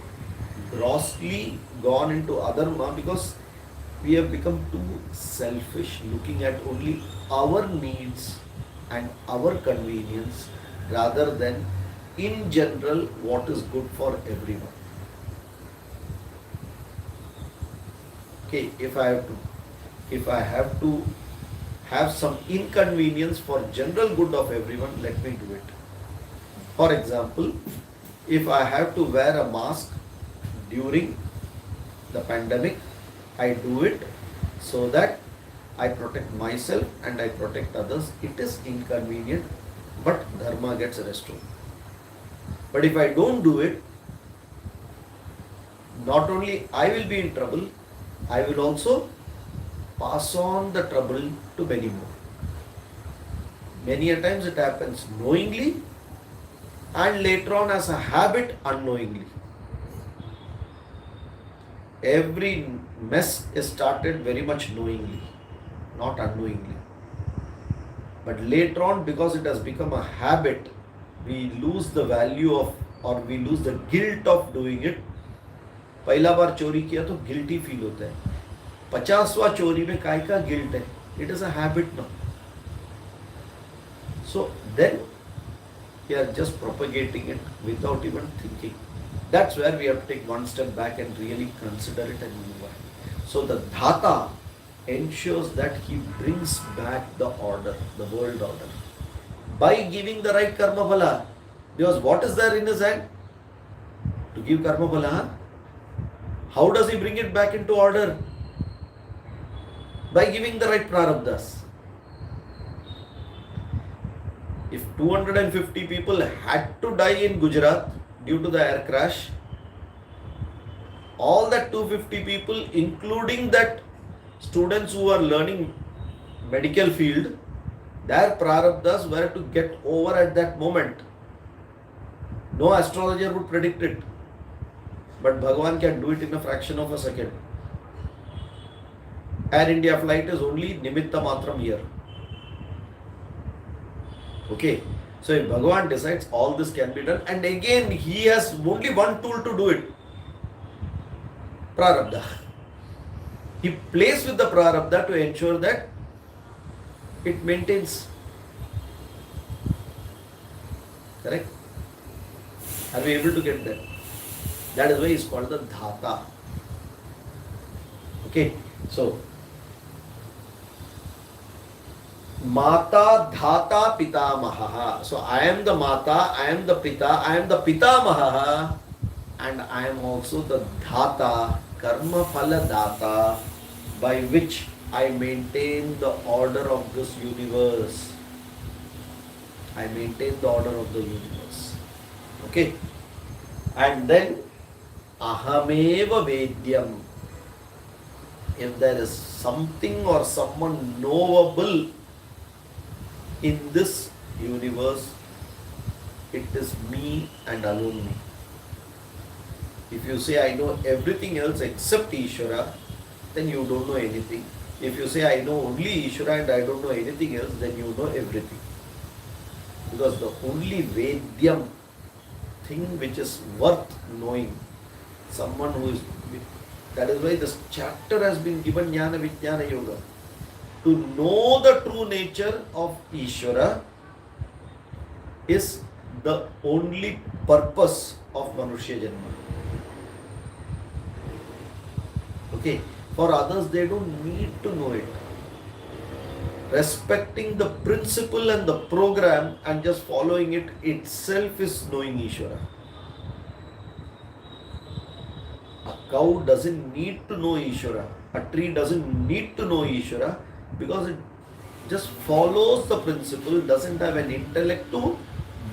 grossly gone into adharma because we have become too selfish, looking at only our needs and our convenience rather than in general what is good for everyone. Okay, if I have to have some inconvenience for general good of everyone, let me do it. For example, if I have to wear a mask during the pandemic, I do it so that I protect myself and I protect others. It is inconvenient, but dharma gets restored. But if I don't do it, not only I will be in trouble, I will also pass on the trouble to many more. Many a times it happens knowingly and later on as a habit unknowingly. Every mess is started very much knowingly, not unknowingly. But later on, because it has become a habit, we lose the value of, or we lose the guilt of doing it. पहला बार चोरी किया तो guilty feel होता है, 50वां चोरी में काय का गिल्ट है? It is a habit now. So then we are just propagating it without even thinking. That's where we have to take one step back and really consider it and move on. So the dhata ensures that he brings back the order, the world order, by giving the right karma phala. Because what is there in his hand? To give karma phala. How does he bring it back into order? By giving the right prarabdhas. If 250 people had to die in Gujarat due to the air crash, all that 250 people, including that students who are learning medical field, their prarabdhas were to get over at that moment. No astrologer would predict it, but Bhagavan can do it in a fraction of a second. Air India flight is only nimitta matram here. Okay, so if Bhagavan decides, all this can be done, and again he has only one tool to do it. Prarabdha. He plays with the prarabdha to ensure that it maintains. Correct? Are we able to get that? That is why it's called the dhata. Okay, so Mata Dhata Pitamaha. So I am the Mata, I am the Pita, I am the Pitamaha, and I am also the Dhata, Karma Phala Data, by which I maintain the order of this universe. I maintain the order of the universe. Okay? And then Ahameva Vedyam. If there is something or someone knowable in this universe, it is me and alone me. If you say I know everything else except Ishvara, then you don't know anything. If you say I know only Ishvara and I don't know anything else, then you know everything. Because the only Vedyam thing which is worth knowing, someone who is, that is why this chapter has been given Jnana Vijnana Yoga. To know the true nature of Ishvara is the only purpose of Manushya Janma. Okay, for others they don't need to know it. Respecting the principle and the program and just following it itself is knowing Ishvara. A cow doesn't need to know Ishvara. A tree doesn't need to know Ishvara because it just follows the principle, doesn't have an intellect to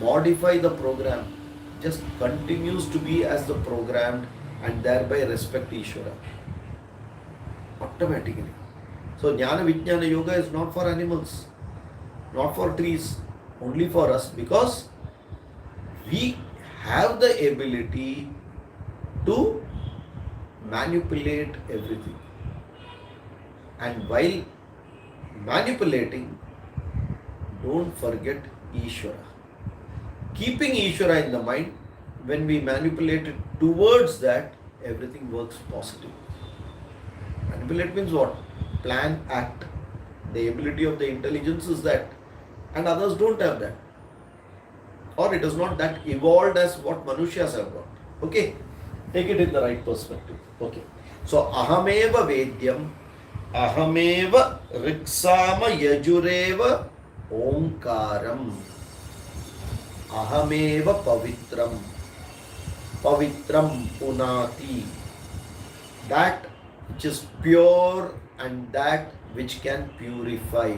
modify the program, just continues to be as the programmed and thereby respect Ishvara. Automatically. So Jnana Vijnana Yoga is not for animals, not for trees, only for us, because we have the ability to manipulate everything. And while manipulating, don't forget Ishvara. Keeping Ishvara in the mind, when we manipulate it towards that, everything works positive. Manipulate means what? Plan, act. The ability of the intelligence is that, and others don't have that. Or it is not that evolved as what Manushyas have got. Okay? Take it in the right perspective. Okay. So, Ahameva Vedyam, Ahameva Riksama Yajureva Omkaram, Ahameva Pavitram, Pavitram Punati, that which is pure and that which can purify.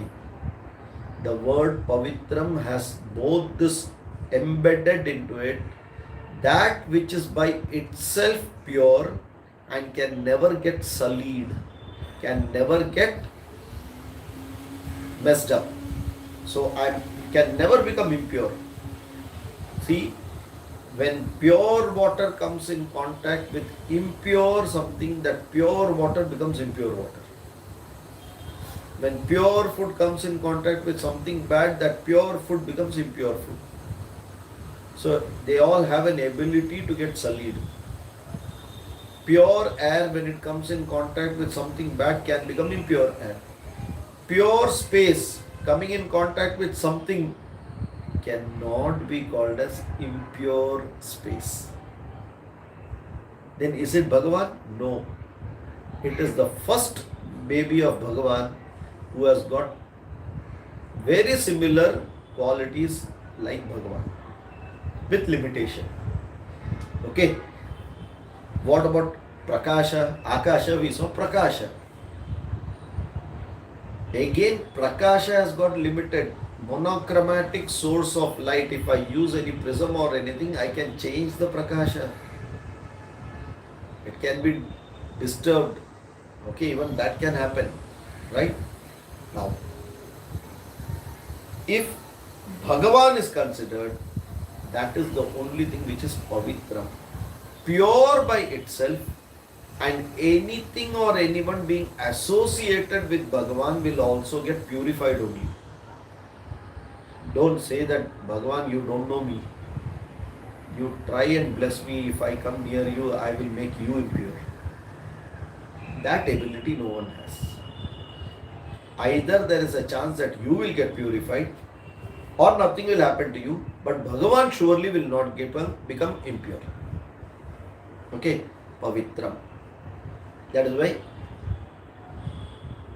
The word Pavitram has both this embedded into it, that which is by itself pure and can never get sullied, can never get messed up. So I can never become impure. See, when pure water comes in contact with impure something, that pure water becomes impure water. When pure food comes in contact with something bad, that pure food becomes impure food. So they all have an ability to get sullied. Pure air, when it comes in contact with something bad, can become impure air. Pure space coming in contact with something cannot be called as impure space. then is it Bhagavan? No. It is the first baby of Bhagavan who has got very similar qualities like Bhagavan with limitation. Okay. What about Prakasha? Akasha, we saw Prakasha. Again, Prakasha has got limited monochromatic source of light. If I use any prism or anything, I can change the Prakasha. It can be disturbed. Okay, even that can happen. Right? Now, if Bhagavan is considered, that is the only thing which is pavitram, pure by itself, and anything or anyone being associated with Bhagavan will also get purified only. Don't say that Bhagavan, you don't know me. You try and bless me. If I come near you, I will make you impure. That ability no one has. Either there is a chance that you will get purified or nothing will happen to you, but Bhagavan surely will not become impure. Okay, pavitram. That is why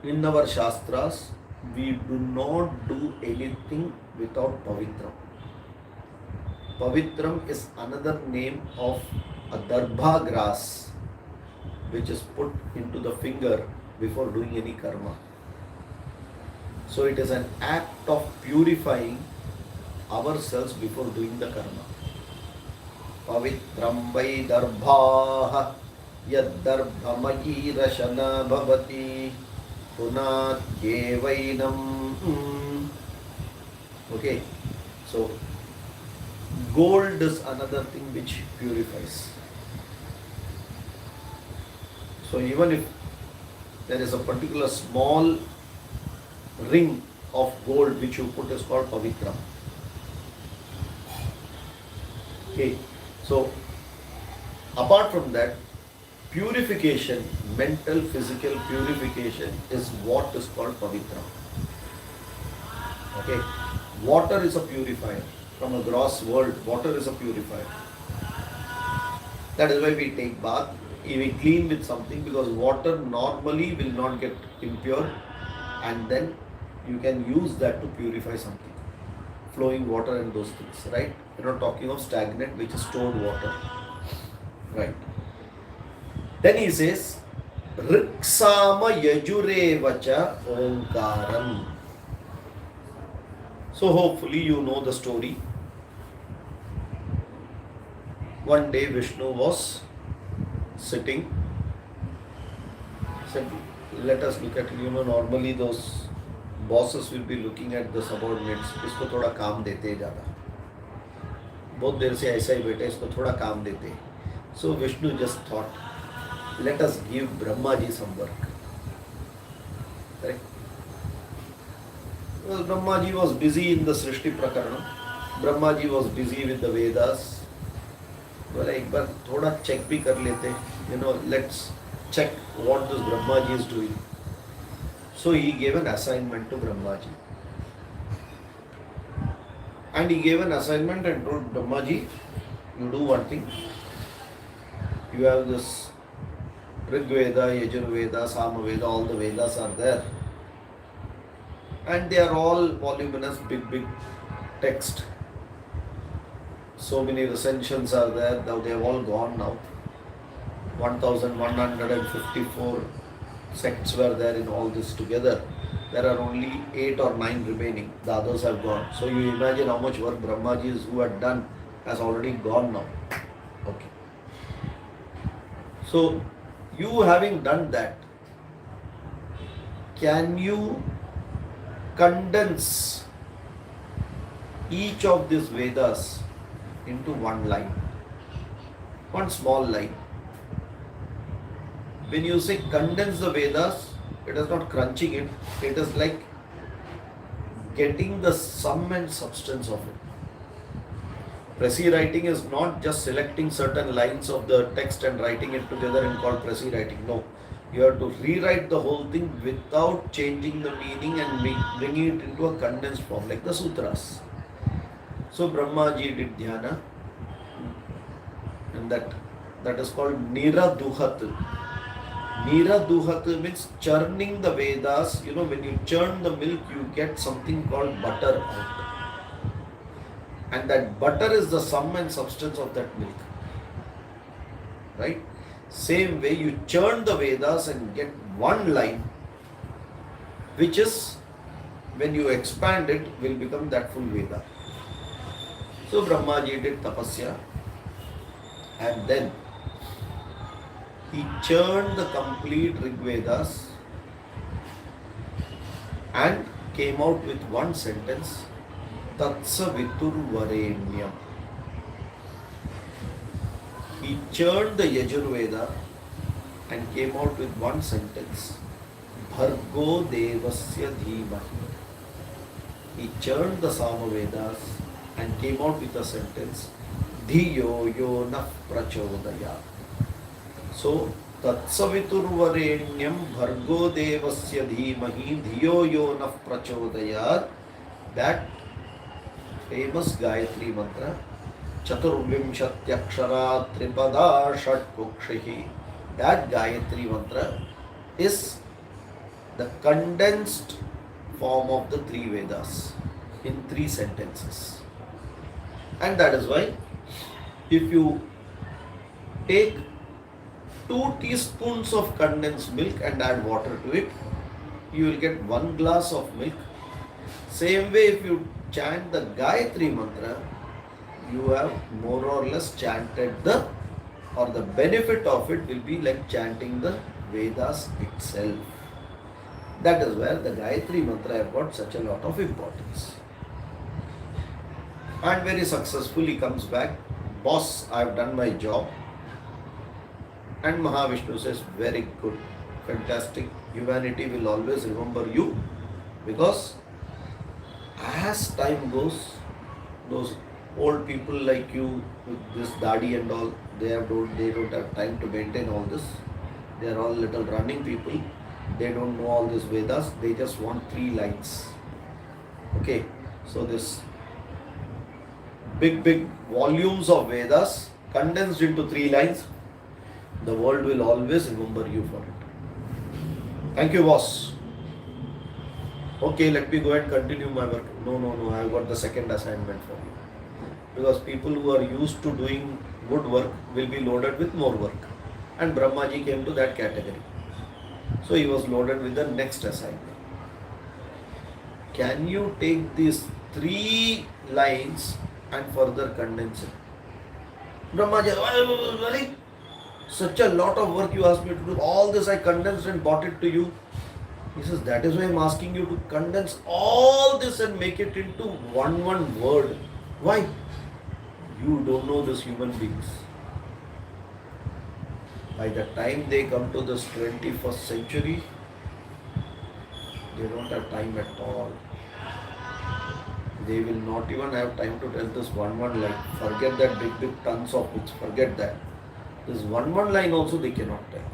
in our Shastras we do not do anything without pavitram. Pavitram is another name of a darbha grass which is put into the finger before doing any karma. So it is an act of purifying ourselves before doing the karma. Pavitram vai darbha yad darbhamayi rashana bhavati punat yevainam. Okay, so gold is another thing which purifies. So even if there is a particular small ring of gold which you put is called pavitram. Okay, so apart from that, purification, mental, physical purification is what is called pavitram. Okay, water is a purifier. From a gross world, water is a purifier. That is why we take bath, we clean with something, because water normally will not get impure, and then you can use that to purify something. Flowing water and those things, right? We're not talking of stagnant, which is stored water. Right. Then he says, Riksama Yajure Vacha Omkaram. So hopefully you know the story. One day Vishnu was sitting, said, let us look at it. Normally those bosses will be looking at the subordinates. इसको थोड़ा काम देते हैं ज़्यादा. बहुत देर से ऐसा ही बैठे, इसको थोड़ा काम देते हैं. So Vishnu just thought, let us give Brahmaji some work. Correct? Well, Brahmaji was busy in the Srishti Prakarana. Brahmaji was busy with the Vedas. Well, एक बार थोड़ा check भी कर लेते. Let's check what this Brahmaji is doing. So he gave an assignment to Brahmaji. And he gave an assignment and told Brahmaji, you do one thing. You have this Rig Veda, Yajur Veda, Sama Veda, all the Vedas are there. And they are all voluminous, big text. So many recensions are there. Now they have all gone now. 1154 sects were there in all this together. There are only 8 or 9 remaining. The others have gone. So you imagine how much work Brahmaji who had done has already gone now. Okay. So you having done that, can you condense each of these Vedas into one line? One small line. When you say condense the Vedas, it is not crunching it. It is like getting the sum and substance of it. Presi writing is not just selecting certain lines of the text and writing it together and called presi writing. No. You have to rewrite the whole thing without changing the meaning and bringing it into a condensed form, like the sutras. So Brahmaji did dhyana, and that that is called Niraduhat. Niraduhat means churning the Vedas. You know, when you churn the milk, you get something called butter out. And that butter is the sum and substance of that milk. Right? Same way, you churn the Vedas and get one line, which is, when you expand it, will become that full Veda. So Brahmaji did tapasya, and then he churned the complete Rig Vedas and came out with one sentence, Tatsa Vitur Varenyam. He churned the Yajurveda and came out with one sentence, Bhargo Devasya Dhimahi. He churned the Samavedas and came out with a sentence, Dhiyo yo nah prachodaya. So, Tatsaviturvarenyam Bhargo Devasya Dhimahi Dhiyo yo nah prachodaya. That famous Gayatri mantra, Chaturvimshatyakshara Tripada Shatkukshihi. That Gayatri mantra is the condensed form of the three Vedas in 3 sentences. And that is why if you take 2 teaspoons of condensed milk and add water to it, you will get 1 glass of milk. Same way, if you chant the Gayatri mantra, you have more or less chanted the benefit of it will be like chanting the Vedas itself. That is where the Gayatri mantra have got such a lot of importance. And very successfully comes back, boss, I have done my job. And Mahavishnu says, very good, fantastic, humanity will always remember you, because as time goes, those old people like you with this dadi and all, they don't have time to maintain all this. They are all little running people. They don't know all these Vedas. They just want 3 lines. Okay, so this big volumes of Vedas condensed into 3 lines, the world will always remember you for it. Thank you, boss. Okay, let me go and continue my work. No, I have got the second assignment for you. Because people who are used to doing good work will be loaded with more work. And Brahmaji came to that category. So he was loaded with the next assignment. Can you take these 3 lines and further condense it? Brahmaji, such a lot of work you asked me to do. All this I condensed and brought it to you. He says, that is why I am asking you to condense all this and make it into one word. Why? You don't know these human beings. By the time they come to this 21st century, they don't have time at all. They will not even have time to tell this one line. Forget that big tons of books. Forget that. This one line also they cannot tell.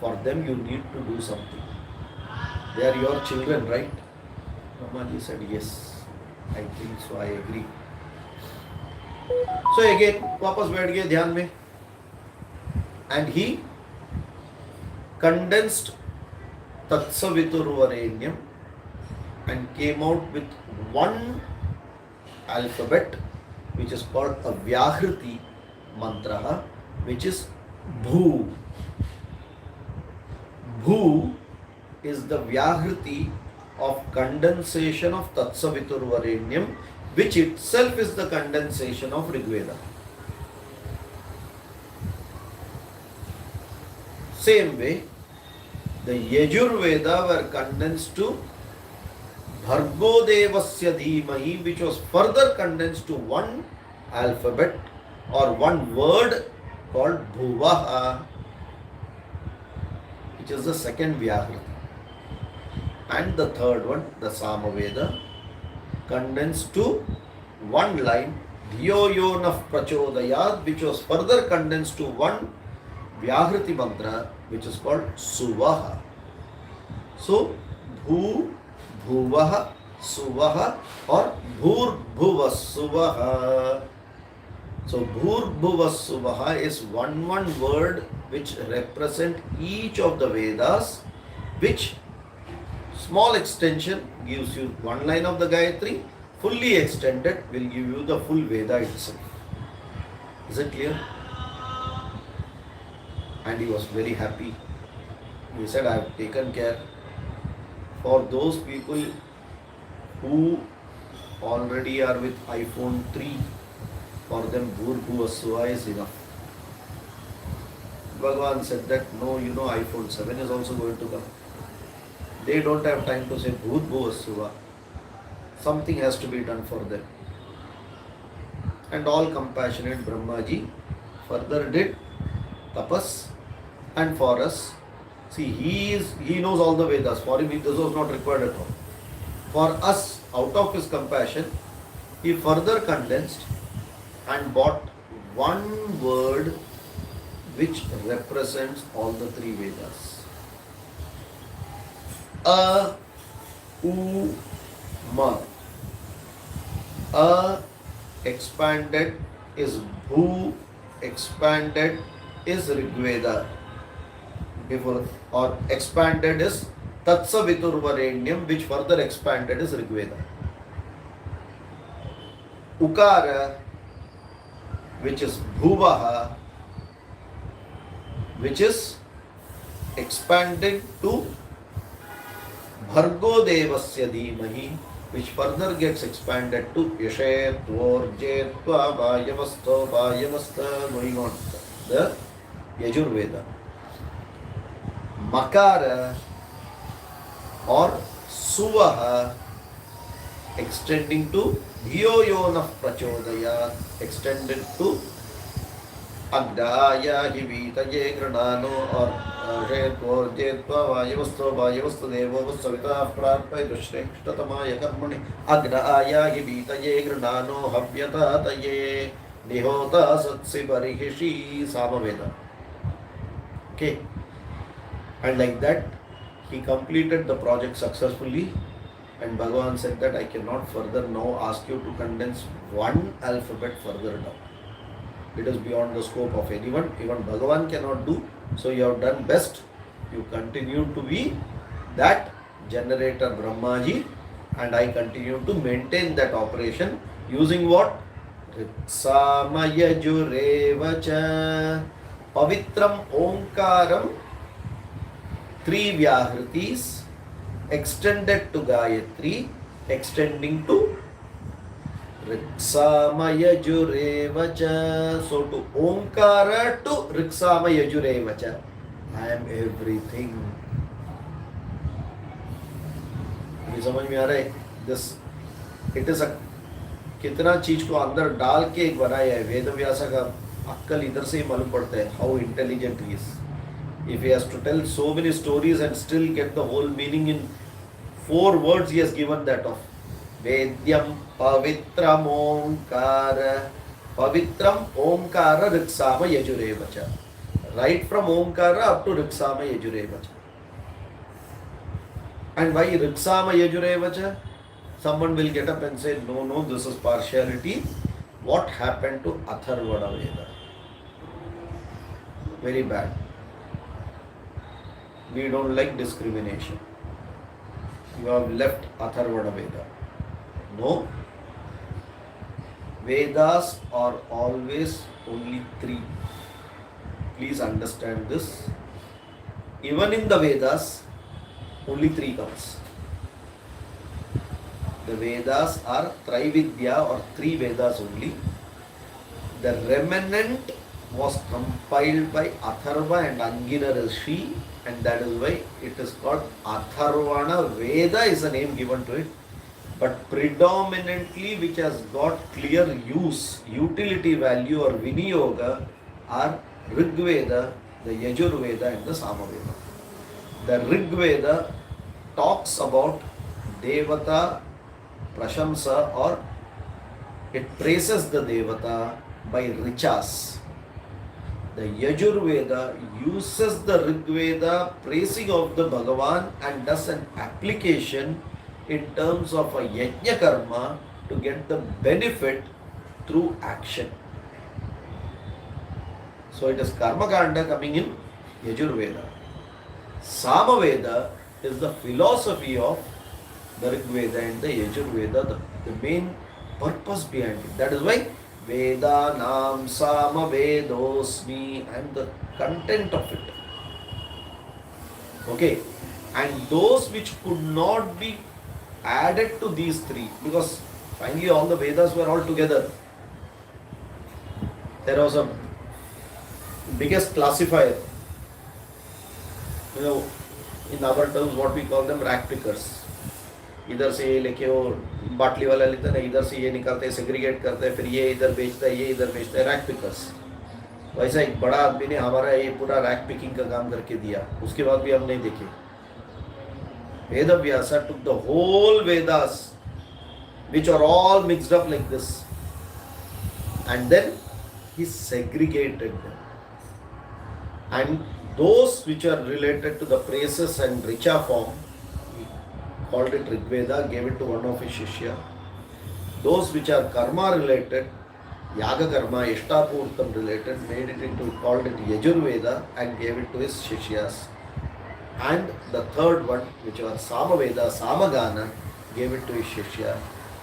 For them you need to do something. They are your children, right? Brahmaji said, yes, I think so, I agree. So again, वापस बैठ गए ध्यान में. And he condensed Tatsaviturvarenyam and came out with one alphabet, which is called a Vyahriti mantra, which is Bhu. Bhu is the Vyahriti of condensation of Tatsaviturvarenyam, which itself is the condensation of Rigveda. Same way, the Yajurveda were condensed to Bhargo Devasya Dhimahi, which was further condensed to one alphabet or one word called Bhuvaha, which is the second Vyahriti. And the third one, the Samaveda, condensed to one line, Dhiyo yo nah prachodayat, which was further condensed to one Vyahriti mantra, which is called Suvaha. So, Bhu, Bhuvaha, Suvaha or Bhur Bhuva Suvaha. So Bhurbhuvasuvaha is one word which represent each of the Vedas, which small extension gives you one line of the Gayatri, fully extended will give you the full Veda itself. Is it clear? And he was very happy. He said, I have taken care. For those people who already are with iPhone 3, for them Bhurbhuvasuva is enough. Bhagavan said that, no, iPhone 7 is also going to come. They don't have time to say Bhurbhuvasuva. Something has to be done for them. And all compassionate Brahmaji further did tapas, and for us, see, he knows all the Vedas. For him, this was not required at all. For us, out of his compassion, he further condensed and brought one word which represents all the three Vedas. A, U, Ma. A expanded is Bhu, expanded is Rigveda. Before, or expanded is Tatsaviturvarenyam, which further expanded is Rigveda. Ukara, which is Bhuvaha, which is expanded to Bhargo Devasya Dhimahi, which further gets expanded to Yashet, Vorjetva, Vayavasto, Vayavasta, going on. The Yajurveda. Makara or Suvaha, extending to Dhiyo Yonah Prachodaya, extended to Agdaya Hivitaye Granano or Jetva Vayavasto Vayavasto Devo Savita Prarpai Dushrekshtatamaya Karmani Agdaya Hivitaye Granano Havyata Taye Nihota Satsi Parihishi Samaveda. Okay. And like that, he completed the project successfully. And Bhagavan said that I cannot further now ask you to condense one alphabet further down. It is beyond the scope of anyone. Even Bhagavan cannot do. So you have done best. You continue to be that generator Brahmaji, and I continue to maintain that operation using what? Riksamaya Jurevacha Pavitram Omkaram, three Vyahritis extended to Gayatri, extending to Riksamaya Jurevacha. So to Omkara to Riksamaya Jurevacha. I am everything. ये समझ में आ रहा है? This, it is a कितना चीज को अंदर डाल के एक बनाया है. वेद व्यास का अक्कल इधर से ही मालूम पड़ता है. How intelligent he is. If he has to tell so many stories and still get the whole meaning in 4 words, he has given that of Vedyam Pavitram Omkara. Pavitram Omkara Riksama Yajurevacha. Right from Omkara up to Riksama Yajurevacha. And why Riksama Yajurevacha? Someone will get up and say, no, this is partiality. What happened to Atharvana Veda? Very bad. We don't like discrimination. You have left Atharvana Veda. No. Vedas are always only 3. Please understand this. Even in the Vedas, only 3 comes. The Vedas are Trividya or 3 Vedas only. The remnant was compiled by Atharva and Angina Rishi, and that is why it is called Atharvana Veda is a name given to it. But predominantly which has got clear use, utility value or Viniyoga are Rigveda, the Yajurveda and the Samaveda. The Rigveda talks about Devata Prashamsa, or it praises the Devata by Richas. The Yajurveda uses the Rigveda praising of the Bhagavan and does an application in terms of a Yajna Karma to get the benefit through action. So it is Karma Kanda coming in Yajurveda. Samaveda is the philosophy of the Rig Veda and the Yajurveda, the main purpose behind it. That is why Veda Nam Samavedosmi and the content of it. Okay, and those which could not be added to these three, because finally all the Vedas were all together. There was a biggest classifier, in our terms what we call them rack pickers. इधर से ये लेके वो बाटली वाला लेते हैं, इधर से ये निकालते हैं, सेग्रीगेट करते हैं, फिर ये इधर बेचता है, ये इधर बेचता है, रैक पिकर्स. वैसा एक बड़ा आदमी ने हमारा ये पूरा रैक पिकिंग का काम करके दिया, उसके बाद भी हम नहीं देखे. Vedavyasa took the whole Vedas, which are all mixed up like this, and then he segregated them. And those which are related to the praises and richa form, he called it Rig Veda, gave it to one of his shishya. Those which are karma related, Yaga Karma, Ishtapurtam related, made it into, called it Yajurveda and gave it to his shishyas. And the third one, which was Samaveda, Samagana, gave it to his shishya.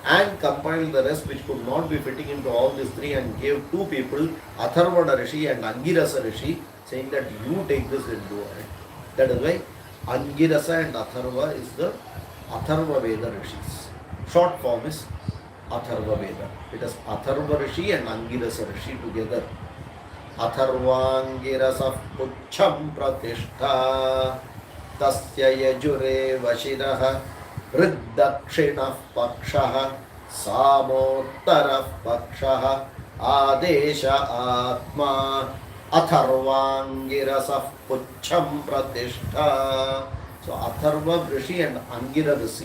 And compiled the rest which could not be fitting into all these three and gave two people, Atharvana Rishi and Angirasa Rishi, saying that you take this and do it. That is why Angirasa and Atharva is the Atharva Veda Rishis. Short form is Atharva Veda. It is Atharva Rishi and Angirasa Rishi together. Atharvangirasa Pucham Pratishtha Tasya Yajure Vashiraha Riddakshina Pakshaha Samottara Pakshaha Adesha Atma Atharvangirasa Pucham Pratishtha. So Atharva Rishi and Angiras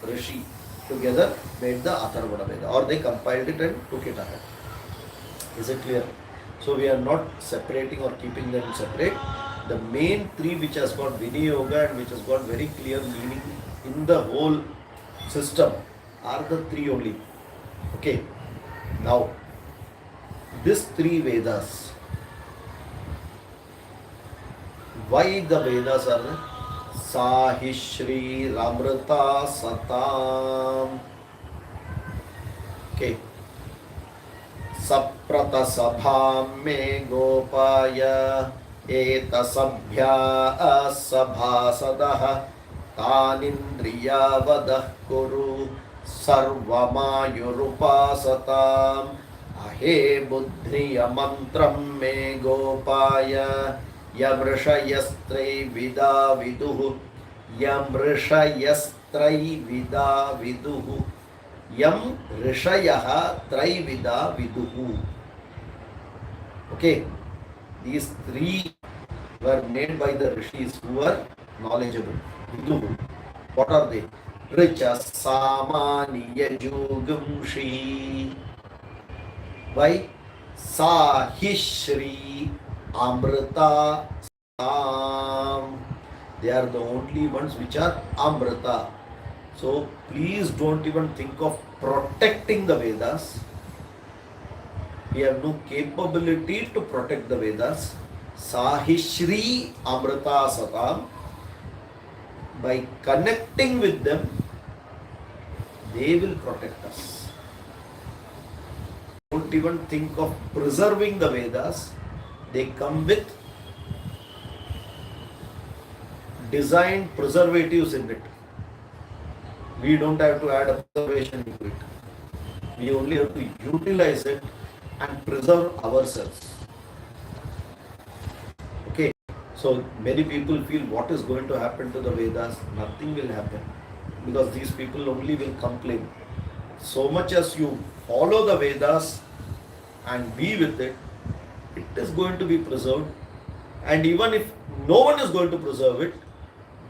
Rishi together made the Atharvana Veda, or they compiled it and took it ahead. Is it clear? So we are not separating or keeping them separate. The main three which has got Viniyoga and which has got very clear meaning in the whole system are the three only. Okay. Now, these three Vedas, why the Vedas are there? Sahishri Ramrita Satam. Okay. Saprata Sabham Me Gopaya Eta Sabhya Asabhasadah Tanindriya Vadah Kuru Sarvamayurupasatam Ahe Buddhiya Mantram Me Gopaya Yamrishayastrai Vida Viduhu Yamrishayastrai Vida Viduhu Yam Rishayaha Traivida Viduhu. Okay, these three were made by the rishis who were knowledgeable. Viduhu. What are they? Richa Samaniya Jugumshi. By Sahishri Amrita Sam. They are the only ones which are Amrita. So please don't even think of protecting the Vedas. We have no capability to protect the Vedas. Sahishri Amrita Satam. By connecting with them, they will protect us. Don't even think of preserving the Vedas. They come with designed preservatives in it. We don't have to add a preservation into it. We only have to utilize it and preserve ourselves. Okay, so many people feel what is going to happen to the Vedas? Nothing will happen, because these people only will complain. So much as you follow the Vedas and be with it, it is going to be preserved. And even if no one is going to preserve it,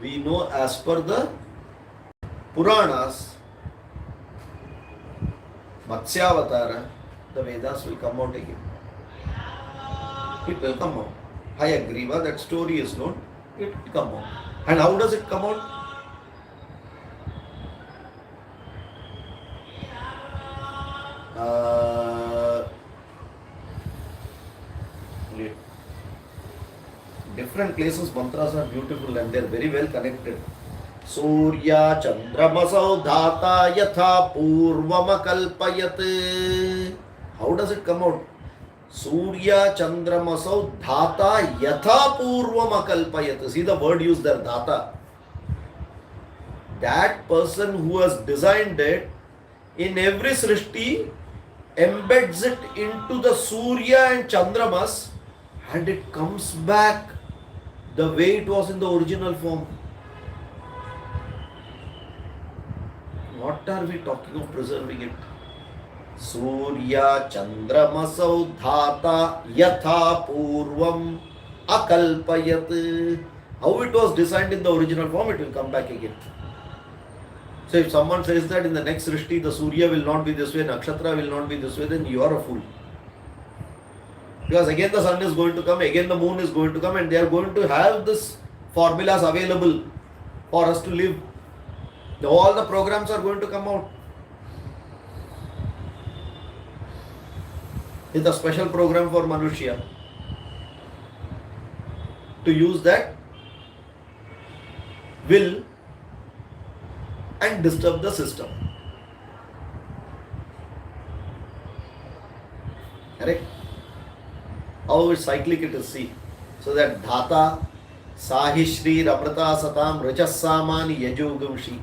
we know as per the Puranas, Matsyavatara, the Vedas will come out again. It will come out. Hayagriva, that story is known, it will come out. And how does it come out? different places mantras are beautiful and they are very well connected. Surya Chandramasau Dhata Yatha Purvamakalpayat. How does it come out? Surya Chandramasau Dhata Yatha Purvamakalpayat. See the word used there, Dhata. That person who has designed it, in every Srishti, embeds it into the Surya and Chandramas, and it comes back the way it was in the original form. What are we talking of preserving it? Surya Chandramasau Dhata Yatha Purvam Akalpayat. How it was designed in the original form, it will come back again. So if someone says that in the next Srishti the Surya will not be this way, Nakshatra will not be this way, then you are a fool. Because again the sun is going to come, again the moon is going to come, and they are going to have this formulas available for us to live. All the programs are going to come out. It's a special program for Manushya to use that will and disturb the system. Correct? How cyclic it is, see. So that Dhata, Sahishri, Ramrata, Satam, Rajasamani, Yajogumshi.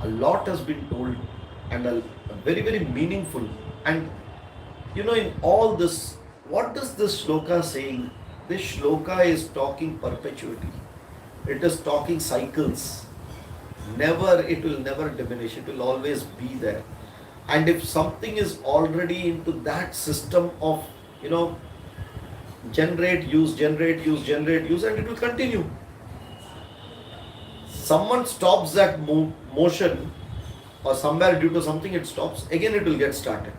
A lot has been told and a very, very meaningful. And in all this, what is this shloka saying? This shloka is talking perpetuity. It is talking cycles. It will never diminish. It will always be there. And if something is already into that system of, generate, use, and it will continue. Someone stops that motion or somewhere due to something it stops, again it will get started.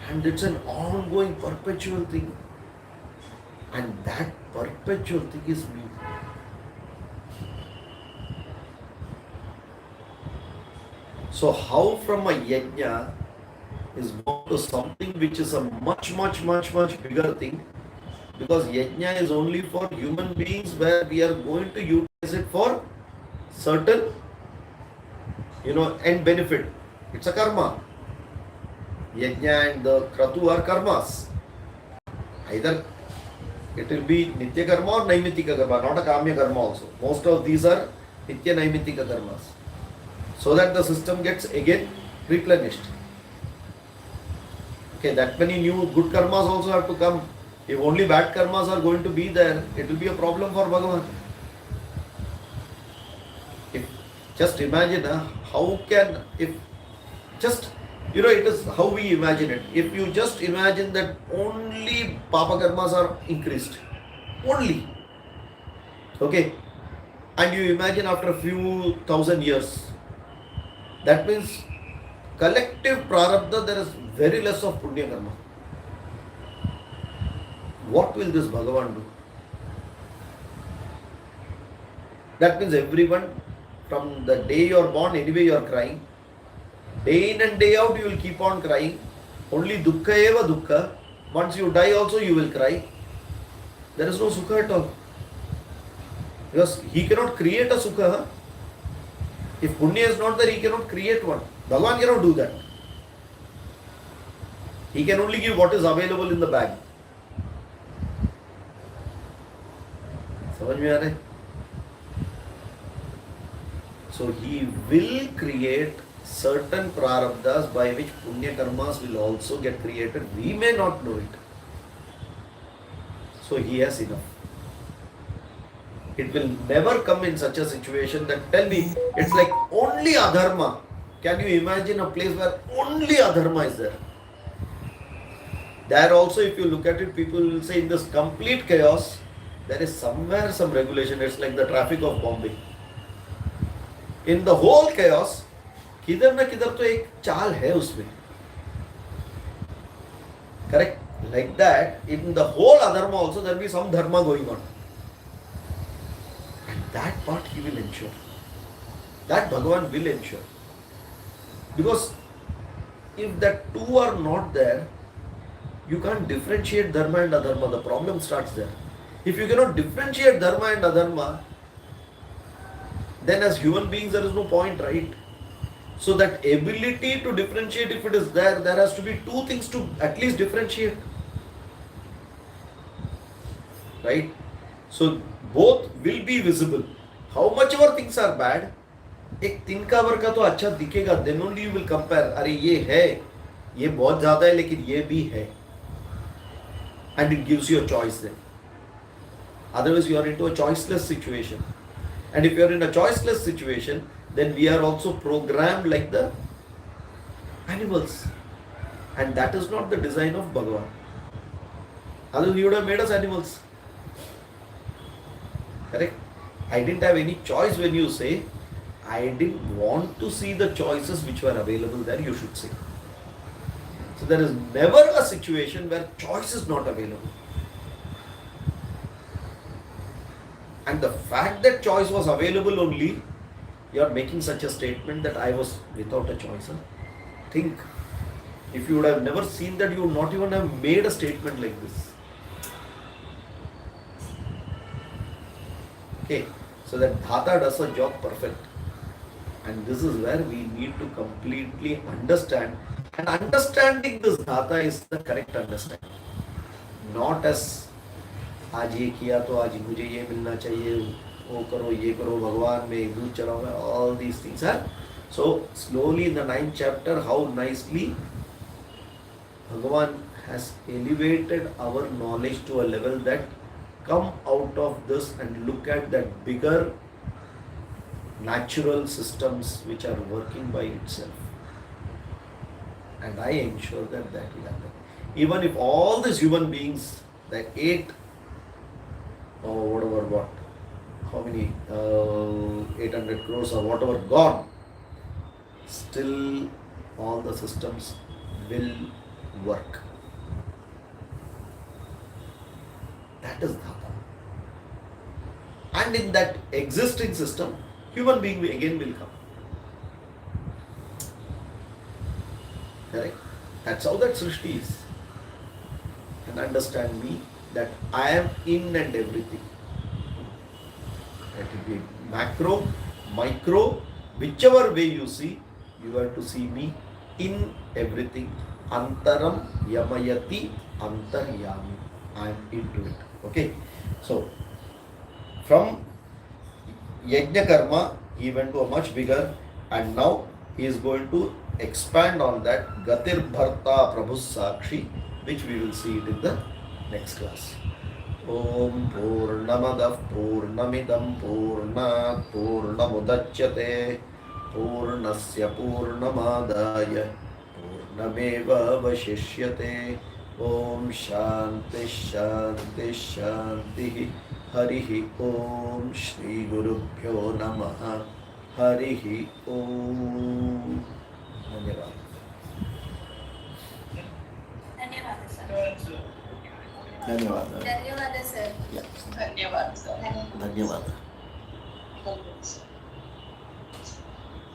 And it's an ongoing perpetual thing. And that perpetual thing is me. So how from a yajna is gone to something which is a much bigger thing, because yajna is only for human beings where we are going to utilize it for certain end benefit. It's a karma. Yajna and the kratu are karmas. Either it will be nitya karma or naimitika karma, not a kamya karma also. Most of these are nitya naimitika karmas. So that the system gets again replenished. Okay, that many new good karmas also have to come. If only bad karmas are going to be there, it will be a problem for Bhagavan. Just imagine it is how we imagine it. If you just imagine that only papa karmas are increased, only, okay, and you imagine after a few thousand years, that means collective prarabdha, there is very less of punya karma. What will this Bhagavan do? That means everyone, from the day you are born, anyway you are crying. Day in and day out you will keep on crying. Only dukkha eva dukkha. Once you die also you will cry. There is no sukha at all. Because he cannot create a sukha. If punya is not there, he cannot create one. Bhagavan cannot do that. He can only give what is available in the bag. समझ में आ रहा है? So he will create certain prarabdhas by which punya karmas will also get created. We may not know it. So he has enough. It will never come in such a situation that, tell me, it's like only adharma. Can you imagine a place where only adharma is there? There also, if you look at it, people will say in this complete chaos, there is somewhere some regulation. It's like the traffic of Bombay. In the whole chaos, किधर ना किधर तो एक चाल है उसमें. Correct? Like that, in the whole adharma also, there will be some dharma going on. And that part he will ensure. That Bhagavan will ensure. Because if that two are not there, You can't differentiate dharma and adharma. The problem starts there. If you cannot differentiate dharma and adharma, then as human beings there is no point, right? So that ability to differentiate, if it is there, there has to be two things to at least differentiate, right? So both will be visible. How much ever things are bad, एक तिनका भर का तो अच्छा दिखेगा, then only you will compare. अरे ये है, ये बहुत ज़्यादा है, लेकिन ये भी है, and it gives you a choice then. Otherwise you are into a choiceless situation, and if you are in a choiceless situation, then we are also programmed like the animals, and that is not the design of Bhagavad. Otherwise he would have made us animals. Correct? I didn't have any choice. When you say I didn't want to see the choices which were available there, you should say. So there is never a situation where choice is not available. And the fact that choice was available only, you are making such a statement that I was without a choice. Huh? Think. If you would have never seen that, you would not even have made a statement like this. Okay. So that dhata does a job perfect. And this is where we need to completely understand. And understanding this dhata is the correct understanding. Not as आज ये किया तो आज मुझे ये मिलना चाहिए, वो करो ये करो, भगवान में दूध चढ़ाओ, all these things are. So slowly in the 9th chapter, how nicely Bhagavan has elevated our knowledge to a level that come out of this and look at that bigger natural systems which are working by itself. And I ensure that that will happen. Even if all these human beings, the 8 or whatever, what, how many, 800 crores or whatever gone, still all the systems will work. That is dhata. And in that existing system, human being again will come. Correct? That's how that Srishti is. And understand me that I am in and everything. That will be macro, micro, whichever way you see, you have to see me in everything. Antaram yamayati antaryami. I am into it. Okay? So, from Yajna Karma, he went to a much bigger, and now he is going to expand on that Gatir Bharta Prabhu Sakshi, which we will see it in the next class. Om Purnamadav Purnamidam Purnat Purnamudachyate Purnasya Purnamadaya Purnameva Vashishyate. Om Shanti Shanti Shanti. Harihi Om Shri Gurubhyo Namaha. Harihi Om. Dhanyavad. धन्यवाद sir. धन्यवाद. धन्यवाद sir. Yeah. धन्यवाद sir. धन्यवाद. धन्यवाद.